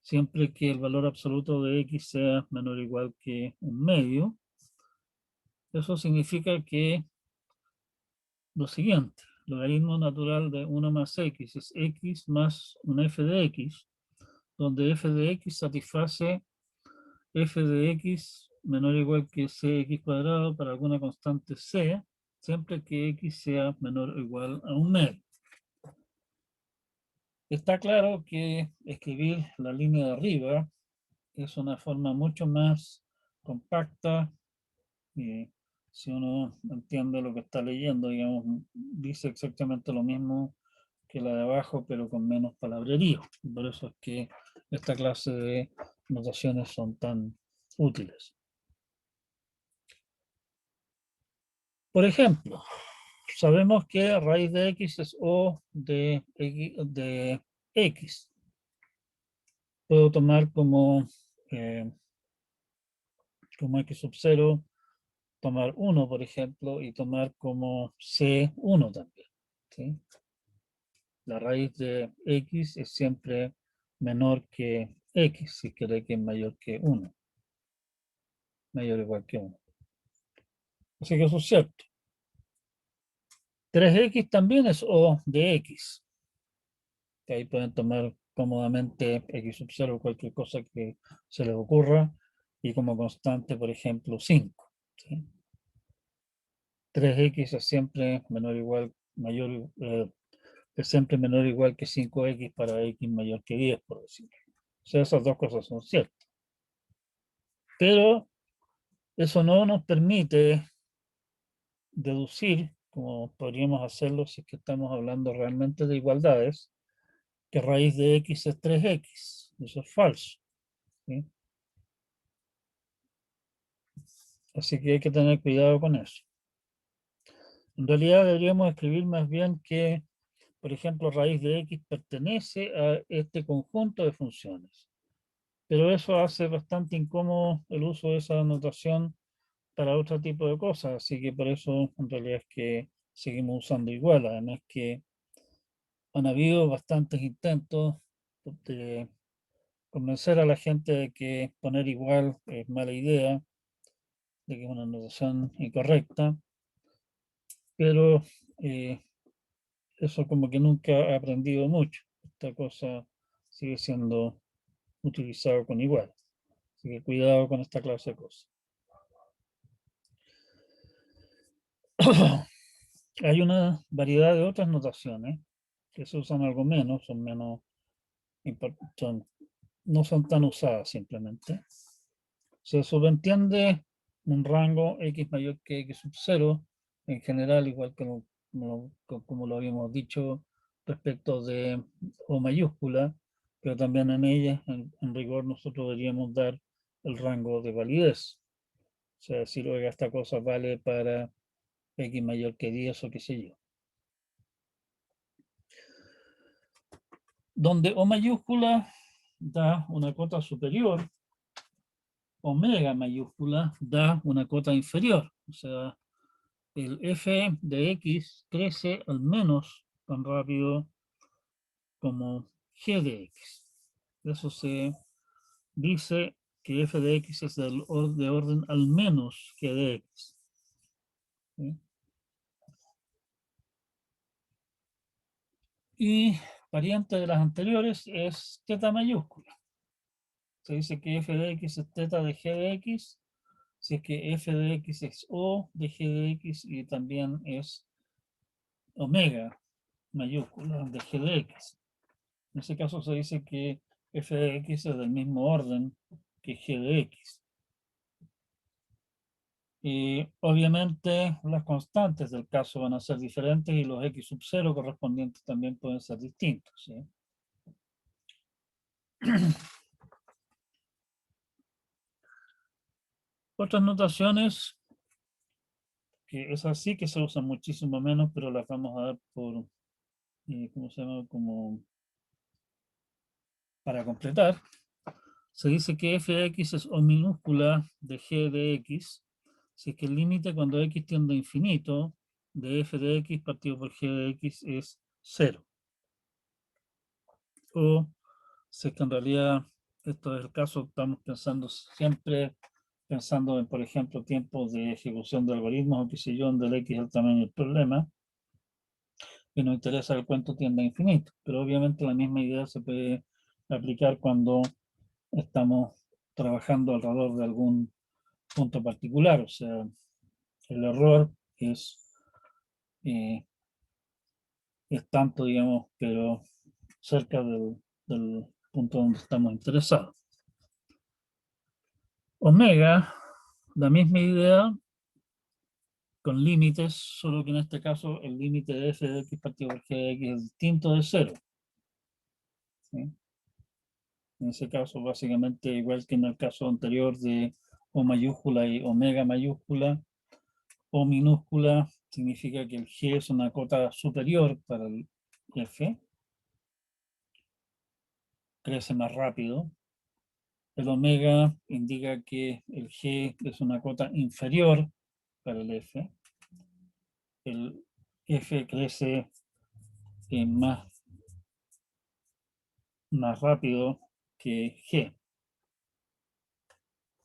siempre que el valor absoluto de x sea menor o igual que un medio, eso significa que lo siguiente, logaritmo natural de 1 más x es x más una f de x, donde f de x satisface f de x menor o igual que cx cuadrado para alguna constante c, siempre que x sea menor o igual a un medio. Está claro que escribir la línea de arriba es una forma mucho más compacta. Si uno entiende lo que está leyendo, digamos, dice exactamente lo mismo que la de abajo, pero con menos palabrerío. Por eso es que esta clase de notaciones son tan útiles. Por ejemplo, sabemos que raíz de x es o de x. Puedo tomar como x sub 0, tomar 1, por ejemplo, y tomar como c1 también. ¿Sí? La raíz de x es siempre menor que x, si quiere que es mayor que 1. Mayor o igual que 1. Así que eso es cierto. 3x también es O de x, que ahí pueden tomar cómodamente x sub 0 cualquier cosa que se les ocurra, y como constante, por ejemplo, 5. ¿Sí? 3x es siempre menor o igual, mayor, es siempre menor o igual que 5x para x mayor que 10, por decirlo. O sea, esas dos cosas son ciertas. Pero eso no nos permite deducir, como podríamos hacerlo si es que estamos hablando realmente de igualdades, que raíz de x es 3x. Eso es falso. ¿Sí? Así que hay que tener cuidado con eso. En realidad deberíamos escribir más bien que, por ejemplo, raíz de x pertenece a este conjunto de funciones. Pero eso hace bastante incómodo el uso de esa notación para otro tipo de cosas. Así que por eso en realidad es que seguimos usando igual. Además que han habido bastantes intentos de convencer a la gente de que poner igual es mala idea, de que es una notación incorrecta, pero eso como que nunca ha aprendido mucho. Esta cosa sigue siendo utilizado con igual. Así que cuidado con esta clase de cosas. Hay una variedad de otras notaciones que se usan algo menos, son menos no son tan usadas simplemente. Se subentiende un rango x mayor que x sub 0 en general, igual que como lo habíamos dicho respecto de O mayúscula, pero también en ella, en rigor, nosotros deberíamos dar el rango de validez. O sea, decir, oiga, esta cosa vale para x mayor que 10 o qué sé yo. Donde O mayúscula da una cota superior, omega mayúscula da una cota inferior. O sea, el f de x crece al menos tan rápido como g de x. Eso se dice que f de x es de orden al menos g de x. ¿Sí? Y variante de las anteriores es teta mayúscula. Se dice que f de x es teta de g de x, si es que f de x es o de g de x y también es omega mayúscula de g de x. En ese caso se dice que f de x es del mismo orden que g de x. Y obviamente las constantes del caso van a ser diferentes y los x sub 0 correspondientes también pueden ser distintos. ¿Sí? Otras notaciones, que es así que se usan muchísimo menos, pero las vamos a dar por, ¿cómo se llama? Como para completar. Se dice que f de x es O minúscula de g de x, si es que el límite cuando x tiende a infinito de f de x partido por g de x es 0. O si es que en realidad esto es el caso, estamos pensando siempre pensando en, por ejemplo, tiempos de ejecución de algoritmos o qué sé yo, donde el x es el tamaño del problema, y nos interesa el cuánto tiende a infinito. Pero obviamente la misma idea se puede aplicar cuando estamos trabajando alrededor de algún punto particular, o sea, el error eh, es tanto, digamos, pero cerca del punto donde estamos interesados. Omega, la misma idea, con límites, solo que en este caso el límite de f de x partido por g de x es distinto de 0. ¿Sí? En ese caso, básicamente, igual que en el caso anterior de O mayúscula y omega mayúscula, O minúscula significa que el g es una cota superior para el f, crece más rápido. El omega indica que el g es una cota inferior para el f. El f crece más rápido que g.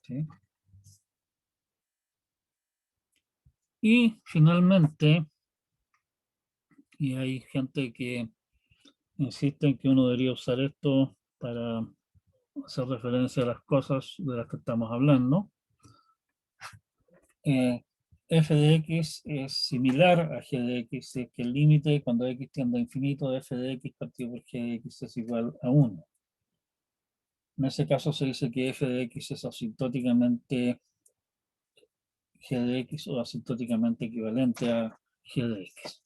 ¿Sí? Y finalmente, y hay gente que insiste en que uno debería usar esto para hacer referencia a las cosas de las que estamos hablando. F de x es similar a g de x, es que el límite cuando x tiende a infinito de f de x partido por g de x es igual a 1. En ese caso se dice que f de x es asintóticamente g de x o asintóticamente equivalente a g de x.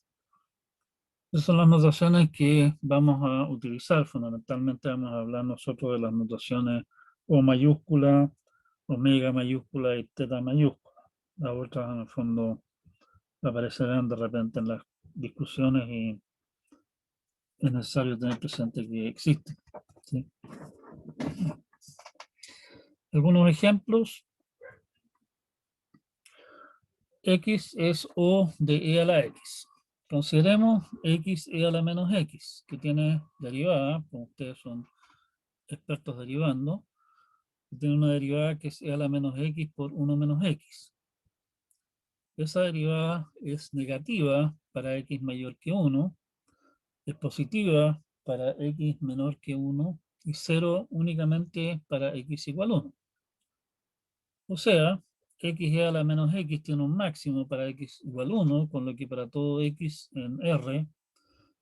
Esas son las notaciones que vamos a utilizar. Fundamentalmente vamos a hablar nosotros de las notaciones O mayúscula, omega mayúscula y teta mayúscula. Las otras en el fondo aparecerán de repente en las discusiones y es necesario tener presente que existen. ¿Sí? Algunos ejemplos. X es O de e a la x. Consideremos x e a la menos x, que tiene derivada, como ustedes son expertos derivando, tiene una derivada que es e a la menos x por 1 menos x. Esa derivada es negativa para x mayor que 1, es positiva para x menor que 1 y 0 únicamente para x igual a 1. O sea, x e a la menos x tiene un máximo para x igual a 1, con lo que para todo x en R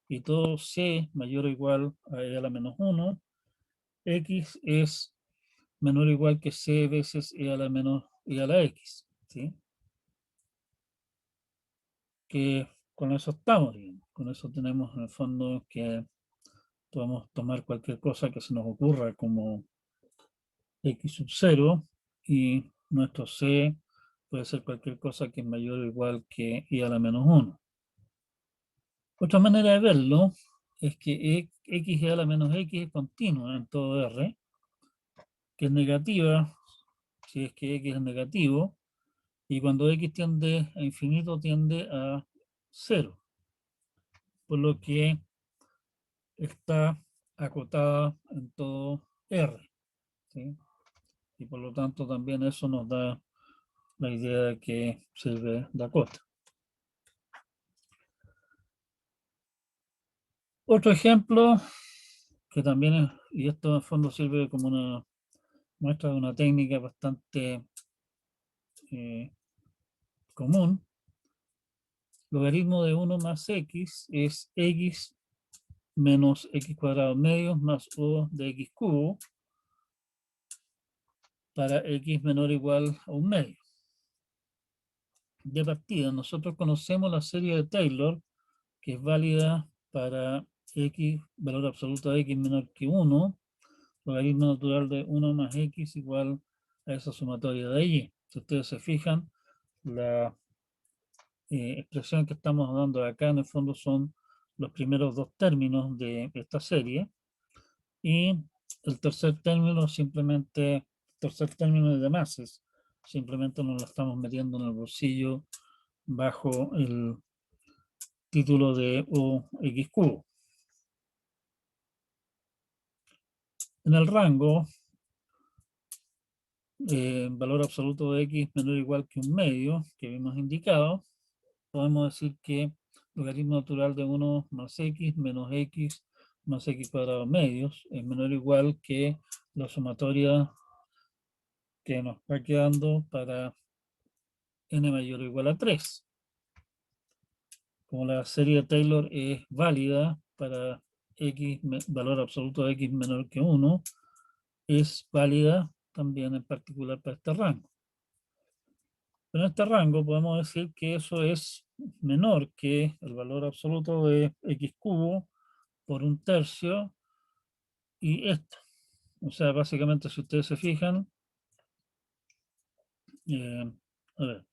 y todo c mayor o igual a e a la menos 1, x es menor o igual que c veces e a la menos e a la x. ¿Sí? Que con eso estamos bien. Con eso tenemos en el fondo que podemos tomar cualquier cosa que se nos ocurra como x sub 0 y nuestro c puede ser cualquier cosa que es mayor o igual que i a la menos 1. Otra manera de verlo es que x e a la menos x es continua en todo R, que es negativa si es que x es negativo, y cuando x tiende a infinito tiende a 0, por lo que está acotada en todo R. ¿Sí? Y por lo tanto también eso nos da la idea de que sirve de acota. Otro ejemplo que también es, y esto en el fondo sirve como una muestra de una técnica bastante común. Logaritmo de 1 más x es x menos x cuadrado medios más o de x cubo para x menor o igual a un medio. De partida, nosotros conocemos la serie de Taylor, que es válida para x, valor absoluto de x menor que 1, logaritmo natural de 1 más x igual a esa sumatoria de y. Si ustedes se fijan, la expresión que estamos dando acá en el fondo son los primeros dos términos de esta serie y el tercer término simplemente, tercer término de masas, simplemente nos lo estamos metiendo en el bolsillo bajo el título de OX cubo. En el rango, valor absoluto de x menor o igual que un medio, que hemos indicado, podemos decir que logaritmo natural de 1 más x menos x más x cuadrado medios es menor o igual que la sumatoria que nos va quedando para n mayor o igual a 3. Como la serie de Taylor es válida para x, valor absoluto de x menor que 1, es válida también en particular para este rango. Pero en este rango podemos decir que eso es menor que el valor absoluto de x cubo por un tercio y esto. O sea, básicamente si ustedes se fijan, a ver,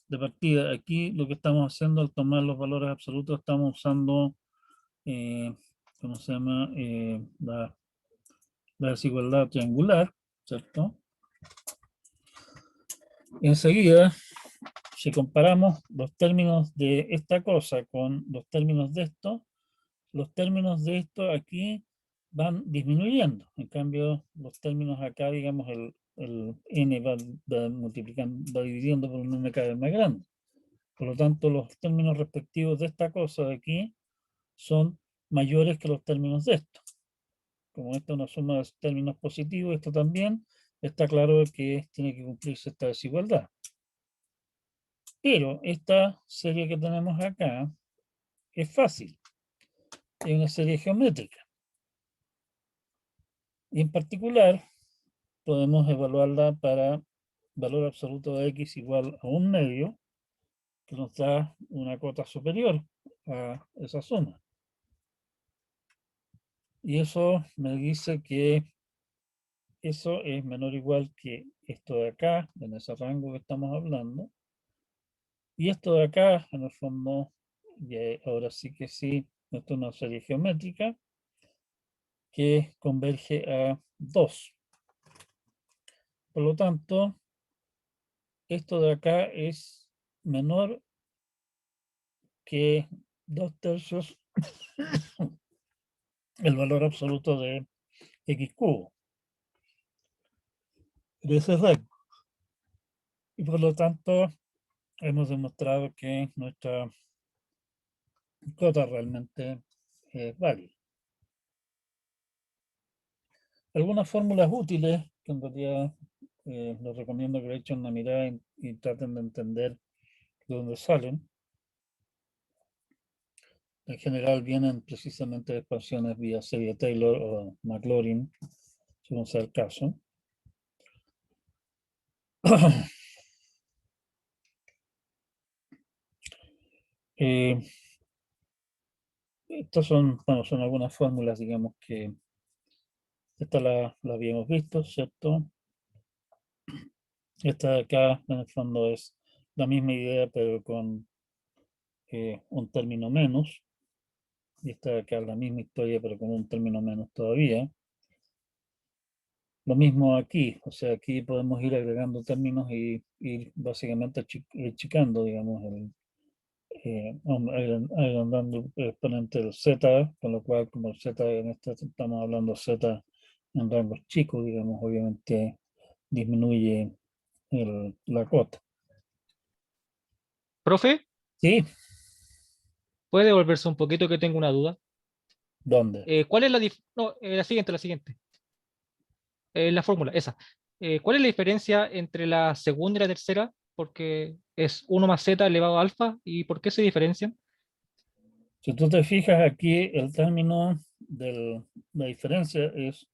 de partida aquí lo que estamos haciendo al tomar los valores absolutos estamos usando, ¿cómo se llama? La desigualdad triangular, ¿cierto? Enseguida, si comparamos los términos de esta cosa con los términos de esto, los términos de esto aquí van disminuyendo. En cambio, los términos acá, digamos, el n va multiplicando, va dividiendo por un n cada vez más grande. Por lo tanto, los términos respectivos de esta cosa de aquí son mayores que los términos de esto. Como esta es una suma de términos positivos, esto también, está claro que tiene que cumplirse esta desigualdad. Pero esta serie que tenemos acá es fácil, es una serie geométrica. Y en particular, podemos evaluarla para valor absoluto de x igual a 1/2, que nos da una cota superior a esa suma. Y eso me dice que eso es menor o igual que esto de acá, en ese rango que estamos hablando. Y esto de acá, en el fondo, ahora sí que sí, esto es una serie geométrica que converge a 2. Por lo tanto, esto de acá es menor que 2/3 el valor absoluto de x cubo. De ese rango. Y por lo tanto, hemos demostrado que nuestra cota realmente es válida. Algunas fórmulas útiles, que en realidad les recomiendo que le echen una mirada y traten de entender de dónde salen. En general vienen precisamente de expansiones vía serie Taylor o Maclaurin, según sea el caso. Estas son, bueno, son algunas fórmulas, digamos que esta la habíamos visto, ¿cierto? Esta de acá, en el fondo, es la misma idea, pero con un término menos. Y esta de acá es la misma historia, pero con un término menos todavía. Lo mismo aquí, o sea, aquí podemos ir agregando términos y ir básicamente achicando, digamos, agrandando el exponente del z, con lo cual, como el z en este estamos hablando z en rangos chicos, digamos, obviamente disminuye la cota. Profe, ¿Sí? ¿puede devolverse un poquito que tengo una duda? ¿Dónde? ¿Cuál es no, la siguiente. La fórmula, esa. ¿Cuál es la diferencia entre la segunda y la tercera? Porque es 1 más z elevado a alfa. ¿Y por qué se diferencian? Si tú te fijas aquí, el término de la diferencia es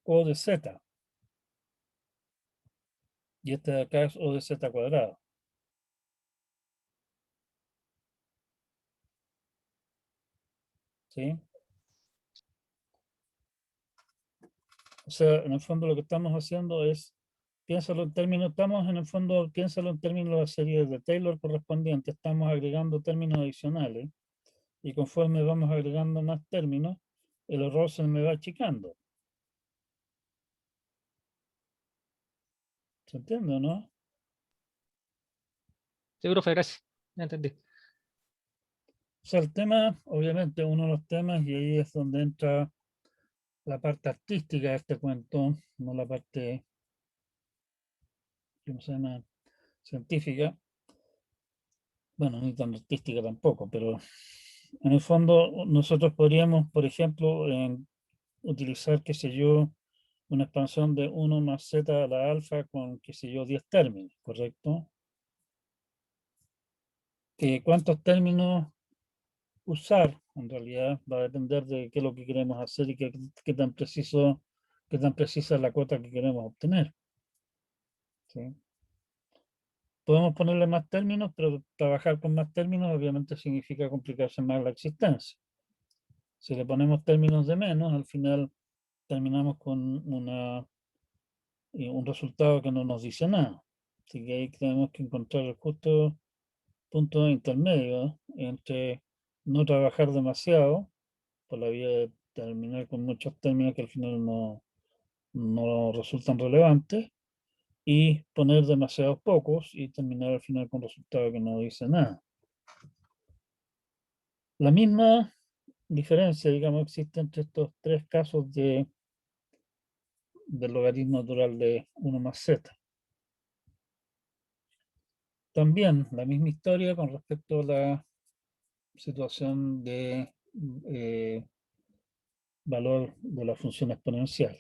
O de z. Y este de acá es O de z cuadrado. ¿Sí? O sea, en el fondo lo que estamos haciendo es, piénsalo en términos, estamos en el fondo, piénsalo en términos de la serie de Taylor correspondiente, estamos agregando términos adicionales y conforme vamos agregando más términos, el error se me va achicando. ¿Se entiende o no? Sí, profe, gracias. Ya entendí. O sea, el tema, obviamente, uno de los temas, y ahí es donde entra la parte artística de este cuento, no la parte, ¿cómo se llama?, científica. Bueno, ni tan artística tampoco, pero en el fondo nosotros podríamos, por ejemplo, utilizar, qué sé yo, una expansión de 1 más z a la alfa con, qué sé yo, 10 términos, ¿correcto? ¿Cuántos términos usar? En realidad va a depender de qué es lo que queremos hacer y qué tan precisa es la cuota que queremos obtener. ¿Sí? Podemos ponerle más términos, pero trabajar con más términos obviamente significa complicarse más la existencia. Si le ponemos términos de menos, al final terminamos con un resultado que no nos dice nada. Así que ahí tenemos que encontrar el justo punto intermedio entre no trabajar demasiado por la vía de terminar con muchos términos que al final no resultan relevantes y poner demasiados pocos y terminar al final con resultado que no dice nada. La misma diferencia, digamos, existe entre estos tres casos del logaritmo natural de 1 más z. También la misma historia con respecto a situación de valor de la función exponencial.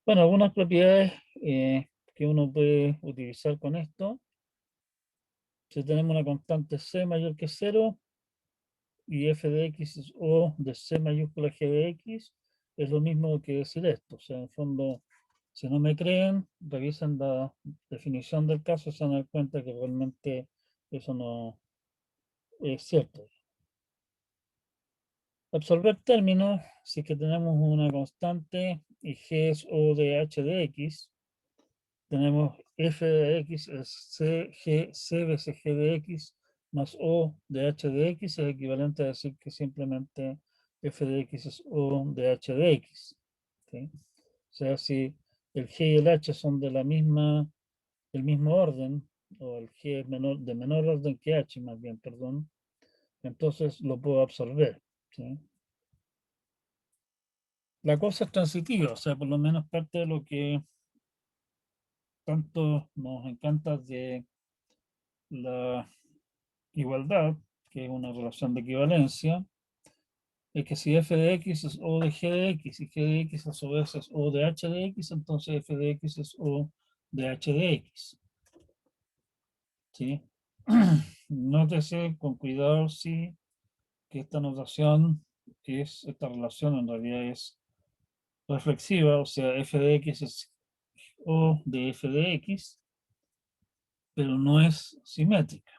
Bueno, algunas propiedades que uno puede utilizar con esto. Si tenemos una constante c mayor que 0 y f de x es o de c mayúscula g de x, es lo mismo que decir esto. O sea, en el fondo, si no me creen, revisen la definición del caso y se van a dar cuenta que realmente eso no es cierto. Absorber términos, si es que tenemos una constante y g es o de h de x, tenemos f de x es c veces g de x más o de h de x, es equivalente a decir que simplemente f de x es o de h de x. ¿Sí? O sea, si el g y el h son de la misma, del mismo orden, o el g es de menor orden que h, más bien, perdón, entonces lo puedo absorber. ¿Sí? La cosa es transitiva, o sea, por lo menos parte de lo que tanto nos encanta de la igualdad, que es una relación de equivalencia, es que si f de x es o de g de x y g de x a su vez es o de h de x, entonces f de x es o de h de x. ¿Sí? Nótese con cuidado si que esta notación esta relación en realidad es reflexiva, o sea, f de x es o de f de x, pero no es simétrica.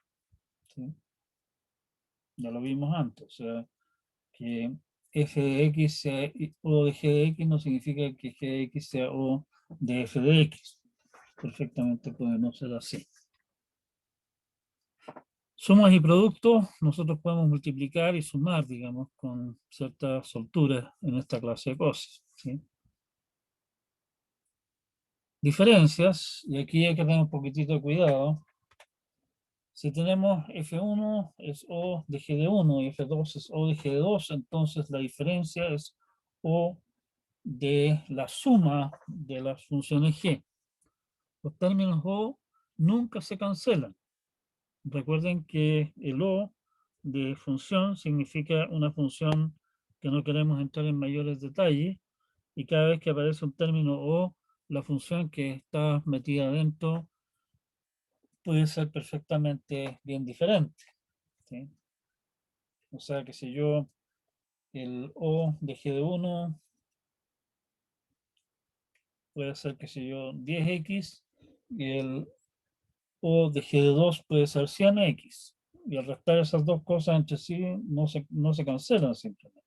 ¿Sí? Ya lo vimos antes, o sea, que f de x sea o de g de x no significa que g de x sea o de f de x. Perfectamente puede no ser así. Sumas y productos, nosotros podemos multiplicar y sumar, digamos, con cierta soltura en esta clase de cosas. ¿Sí? Diferencias, y aquí hay que tener un poquitito de cuidado. Si tenemos F1 es O de G de 1 y F2 es O de G de 2, entonces la diferencia es O de la suma de las funciones G. Los términos O nunca se cancelan. Recuerden que el O de función significa una función que no queremos entrar en mayores detalles, y cada vez que aparece un término O, la función que está metida adentro puede ser perfectamente bien diferente. ¿Sí? O sea que si yo el O de G de 1 puede ser que si yo 10x y el O de G de 2 puede ser 100x. Y al restar esas dos cosas entre sí no se cancelan simplemente.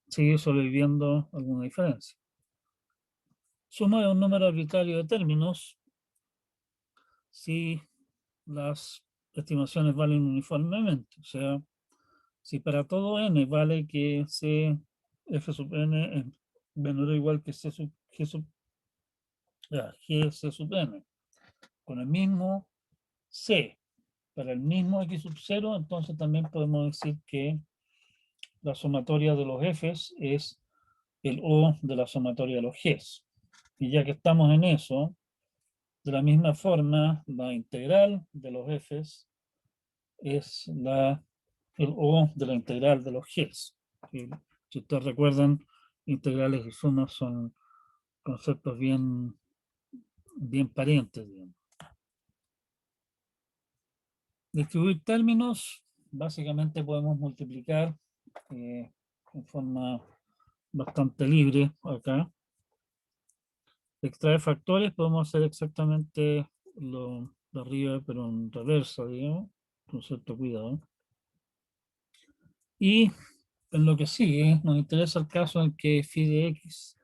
Sigue sobreviviendo alguna diferencia. Suma de un número arbitrario de términos si las estimaciones valen uniformemente. O sea, si para todo n vale que c f sub n es menor o igual que c sub g sub n, con el mismo c para el mismo x sub 0, entonces también podemos decir que la sumatoria de los f's es el o de la sumatoria de los g's. Y ya que estamos en eso, de la misma forma, la integral de los f's es el o de la integral de los g's. Si ustedes recuerdan, integrales y sumas son conceptos bien parientes, digamos. Distribuir términos, básicamente podemos multiplicar en forma bastante libre acá. Extraer factores, podemos hacer exactamente lo de arriba, pero en reversa, digamos, con cierto cuidado. Y en lo que sigue, nos interesa el caso en que phi de x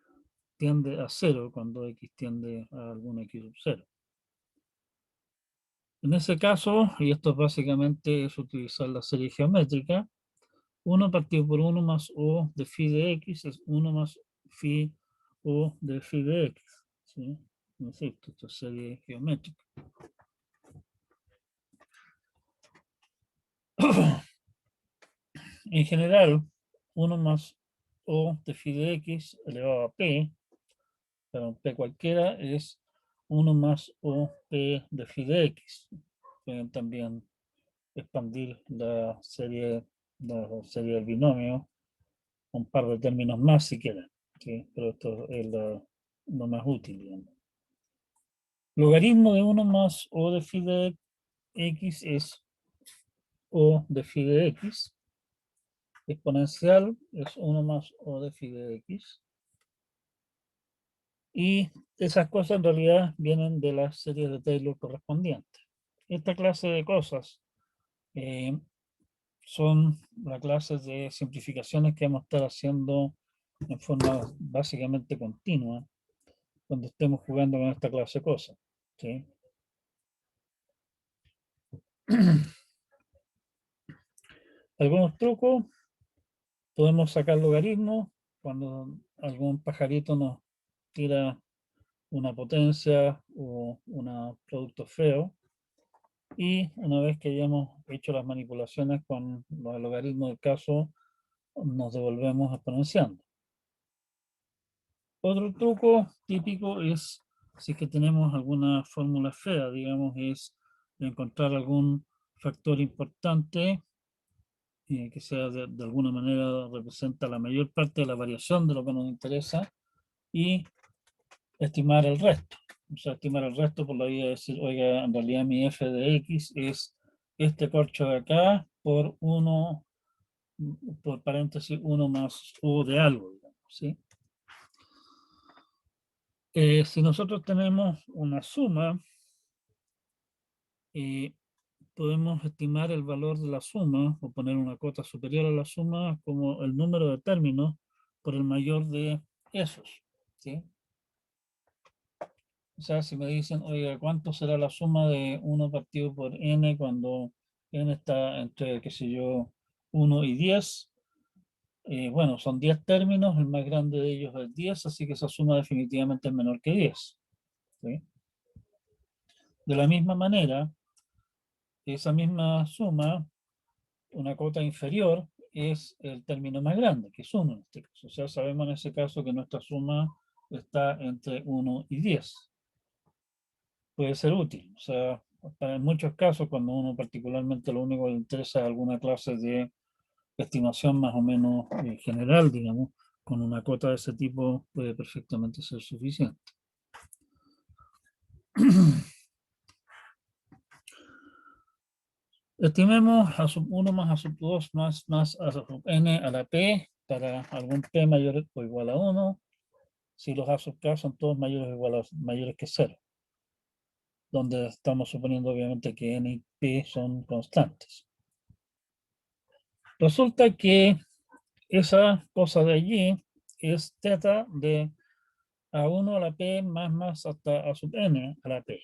tiende a 0 cuando x tiende a algún x sub 0. En ese caso, y esto básicamente es utilizar la serie geométrica, 1 partido por 1 más o de phi de x es 1 más phi o de phi de x. ¿Sí? Insisto, esto es serie geométrica. En general, 1 más o de phi de x elevado a p, para un p cualquiera, es 1 más o p de phi de x. pueden también expandir la serie del binomio un par de términos más si quieren, ¿sí? Pero esto es lo más útil, digamos. Logaritmo de 1 más o de phi de x es o de phi de x. Exponencial es 1 más o de phi de x. Y esas cosas en realidad vienen de las series de Taylor correspondientes. Esta clase de cosas son las clases de simplificaciones que vamos a estar haciendo en forma básicamente continua cuando estemos jugando con esta clase de cosas. ¿Sí? Algunos trucos, podemos sacar logaritmos cuando algún pajarito nos tira una potencia o un producto feo. Y una vez que hayamos hecho las manipulaciones con los logaritmos del caso, nos devolvemos exponenciando. Otro truco típico es, si es que tenemos alguna fórmula fea, digamos, es encontrar algún factor importante que sea de alguna manera representa la mayor parte de la variación de lo que nos interesa y estimar el resto. O sea, estimar el resto por la vía de decir, oiga, en realidad mi f de x es este corcho de acá por 1, por paréntesis, 1 más u de algo, digamos, ¿sí? Si nosotros tenemos una suma, podemos estimar el valor de la suma o poner una cota superior a la suma como el número de términos por el mayor de esos, ¿sí? O sea, si me dicen, oiga, ¿cuánto será la suma de 1 partido por n cuando n está entre, qué sé yo, 1 y 10? Bueno, son 10 términos, el más grande de ellos es 10, así que esa suma definitivamente es menor que 10. ¿Sí? De la misma manera, esa misma suma, una cota inferior, es el término más grande, que es 1 en este caso. O sea, sabemos en ese caso que nuestra suma está entre 1 y 10. Puede ser útil. O sea, en muchos casos, cuando uno particularmente lo único que le interesa es alguna clase de estimación más o menos general, digamos, con una cota de ese tipo puede perfectamente ser suficiente. Estimemos a sub 1 más a sub 2 más a sub n a la p para algún p mayor o igual a 1, si los a sub k son todos mayores que 0, donde estamos suponiendo obviamente que n y p son constantes. Resulta que esa cosa de allí es teta de a1 a la p más hasta a sub n a la p.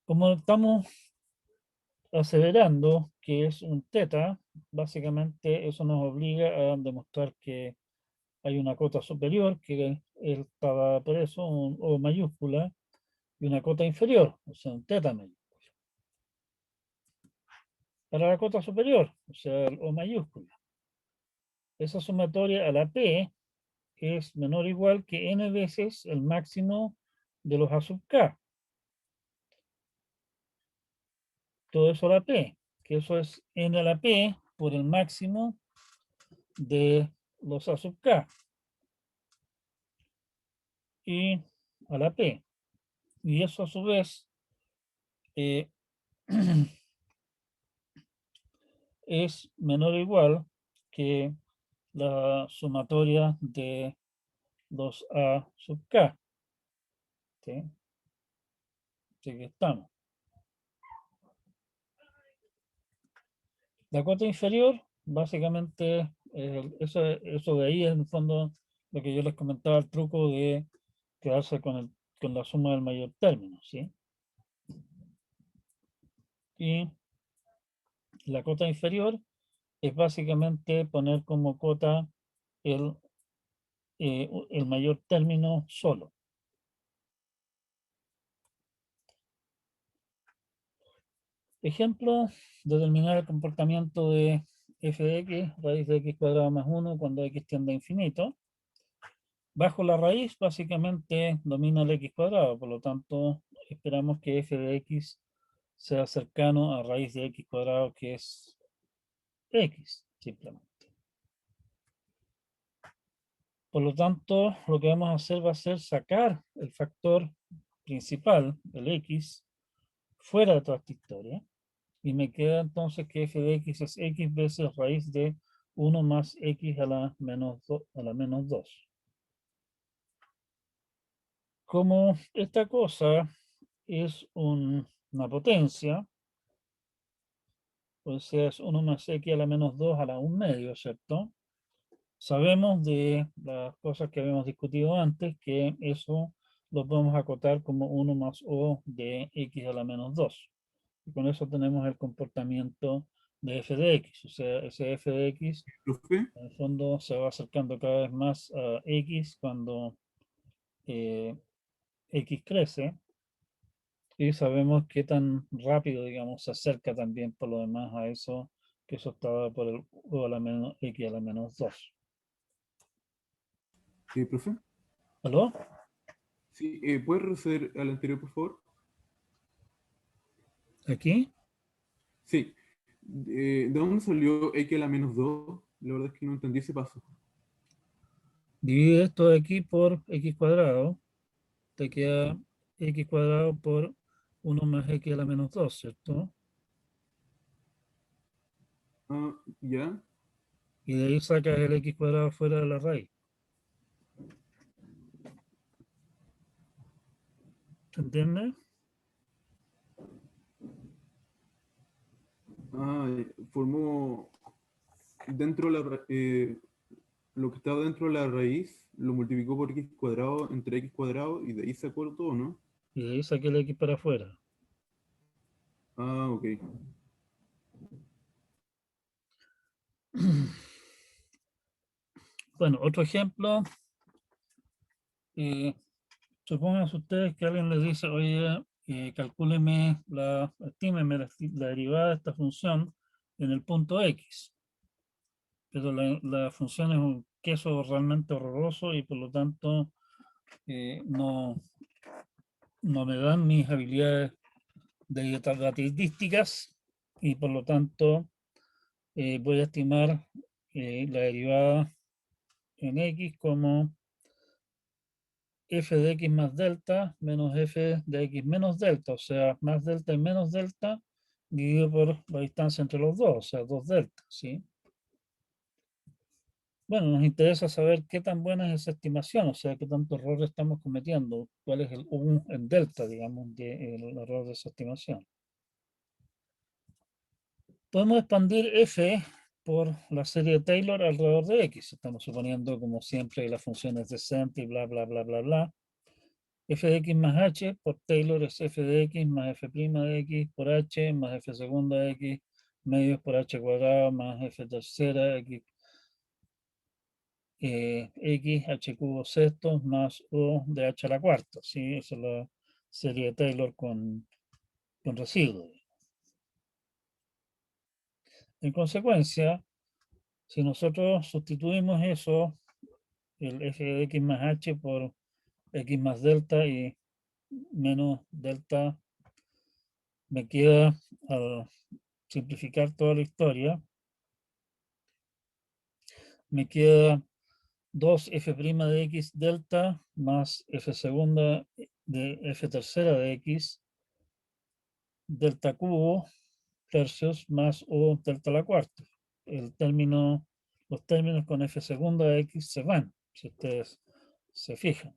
Como estamos aseverando que es un teta, básicamente eso nos obliga a demostrar que hay una cota superior, que está dada por eso, un O mayúscula, y una cota inferior, o sea, un teta mayúscula. Para la cota superior, o sea, el O mayúscula, esa sumatoria a la P es menor o igual que n veces el máximo de los A sub K. Todo eso a la P, que eso es n a la P por el máximo de los A sub K. Y a la P. Y eso a su vez es menor o igual que la sumatoria de los A sub K. ¿Sí? Así que estamos. La cota inferior, básicamente, eso de ahí es en el fondo lo que yo les comentaba, el truco de quedarse con la suma del mayor término, ¿sí? Y la cota inferior es básicamente poner como cota el mayor término solo. Ejemplo, determinar el comportamiento de f de x, raíz de x cuadrado más 1 cuando x tiende a infinito. Bajo la raíz, básicamente, domina el x cuadrado, por lo tanto, esperamos que f de x sea cercano a raíz de x cuadrado, que es x, simplemente. Por lo tanto, lo que vamos a hacer va a ser sacar el factor principal, el x, fuera de toda esta historia. Y me queda entonces que f de x es x veces raíz de 1 más x a la menos 2. Como esta cosa es una potencia, o sea, es 1 más x a la menos 2 a la 1 medio, ¿cierto? Sabemos de las cosas que habíamos discutido antes que eso lo podemos acotar como 1 más o de x a la menos 2. Y con eso tenemos el comportamiento de f de x. O sea, ese f de x Profe, en el fondo se va acercando cada vez más a x cuando x crece. Y sabemos qué tan rápido, digamos, se acerca también por lo demás a eso, que eso estaba por el o a la menos x a la menos 2. profe, ¿Aló? sí, ¿puedes retroceder al anterior, por favor? ¿Aquí? Sí. ¿De dónde salió x a la menos 2? La verdad es que no entendí ese paso. Divide esto de aquí por x cuadrado. Te queda x cuadrado por 1 más x a la menos 2, ¿cierto? Ah, ya. Y de ahí sacas el x cuadrado fuera de la raíz. ¿Se entiende? Ah, formó dentro de lo que estaba dentro de la raíz, lo multiplicó por x cuadrado entre x cuadrado y de ahí sacó todo, ¿no? Y de ahí saqué el x para afuera. Ah, ok. Bueno, otro ejemplo. Supónganse ustedes que alguien les dice, oye, estímeme la derivada de esta función en el punto x. Pero la función es un queso realmente horroroso y por lo tanto no, no me dan mis habilidades de estadísticas y por lo tanto voy a estimar la derivada en x como f de x más delta menos f de x menos delta, o sea, más delta y menos delta dividido por la distancia entre los dos, o sea, 2 delta, ¿sí? Bueno, nos interesa saber qué tan buena es esa estimación, o sea, qué tanto error estamos cometiendo, cuál es el U en delta, digamos, del error de esa estimación. Podemos expandir f por la serie de Taylor alrededor de x. Estamos suponiendo, como siempre, que la función es decente y bla, bla, bla, bla, bla. F de x más h por Taylor es f de x más f' de x por h más f segunda de x medios por h cuadrado más f tercera x x h cubo sexto más o de h a la cuarta. ¿Sí? Esa es la serie de Taylor con residuo. En consecuencia, si nosotros sustituimos eso, el f de x más h por x más delta y menos delta, me queda, al simplificar toda la historia, me queda 2f' de x delta más f segunda de f tercera de x delta cubo tercios más o delta a la cuarta. Los términos con f segunda de x se van, si ustedes se fijan,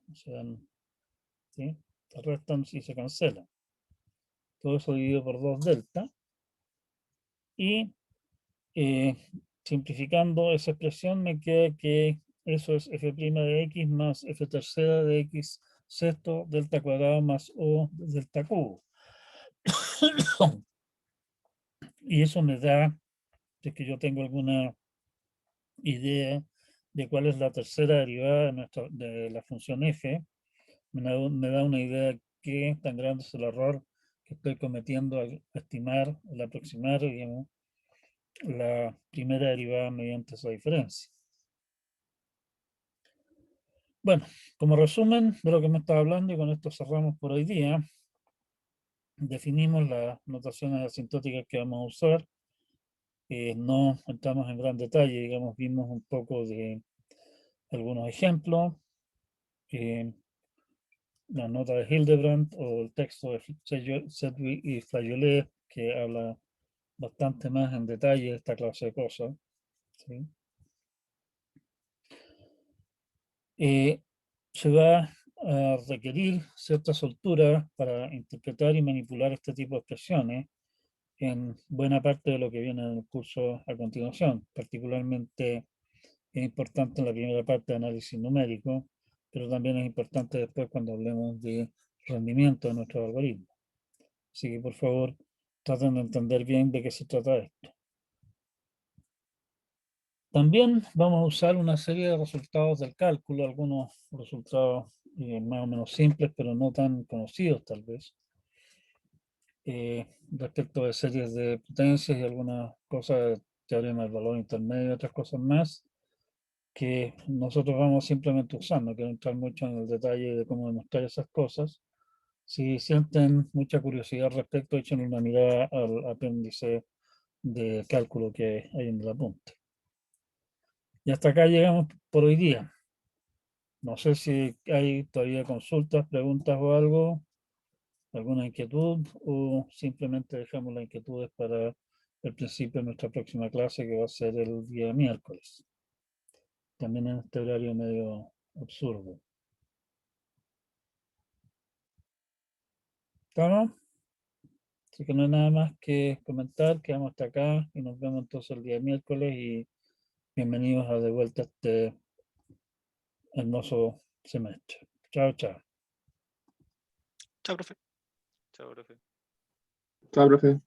¿sí? Se restan y se cancelan. Todo eso dividido por 2 delta. Y simplificando esa expresión me queda que eso es f' de x más f tercera de x sexto delta cuadrado más o delta cubo. Y eso me da, si es que yo tengo alguna idea de cuál es la tercera derivada de la función f, me da una idea de qué tan grande es el error que estoy cometiendo al estimar, al aproximar, digamos, la primera derivada mediante esa diferencia. Bueno, como resumen de lo que me estaba hablando, y con esto cerramos por hoy día, definimos las notaciones asintóticas que vamos a usar. No entramos en gran detalle, digamos, vimos un poco de algunos ejemplos. La nota de Hildebrand o el texto de Sedgwick y Flageolet, que habla bastante más en detalle de esta clase de cosas. ¿Sí? Se va a requerir cierta soltura para interpretar y manipular este tipo de expresiones en buena parte de lo que viene en el curso a continuación. Particularmente es importante en la primera parte de análisis numérico, pero también es importante después cuando hablemos de rendimiento de nuestros algoritmos. Así que por favor traten de entender bien de qué se trata esto. También vamos a usar una serie de resultados del cálculo, algunos resultados más o menos simples, pero no tan conocidos tal vez, respecto de series de potencias y algunas cosas, teorema del valor intermedio y otras cosas más, que nosotros vamos simplemente usando. No quiero entrar mucho en el detalle de cómo demostrar esas cosas. Si sienten mucha curiosidad al respecto, echen una mirada al apéndice de cálculo que hay en el apunte. Y hasta acá llegamos por hoy día. No sé si hay todavía consultas, preguntas o algo, alguna inquietud, o simplemente dejamos las inquietudes para el principio de nuestra próxima clase, que va a ser el día miércoles. También en este horario medio absurdo. ¿Estamos? Así que no hay nada más que comentar, quedamos hasta acá y nos vemos entonces el día miércoles y bienvenidos a de vuelta a este hermoso semestre. Chao, chao. Chao, profe. Chao, profe. Chao, profe.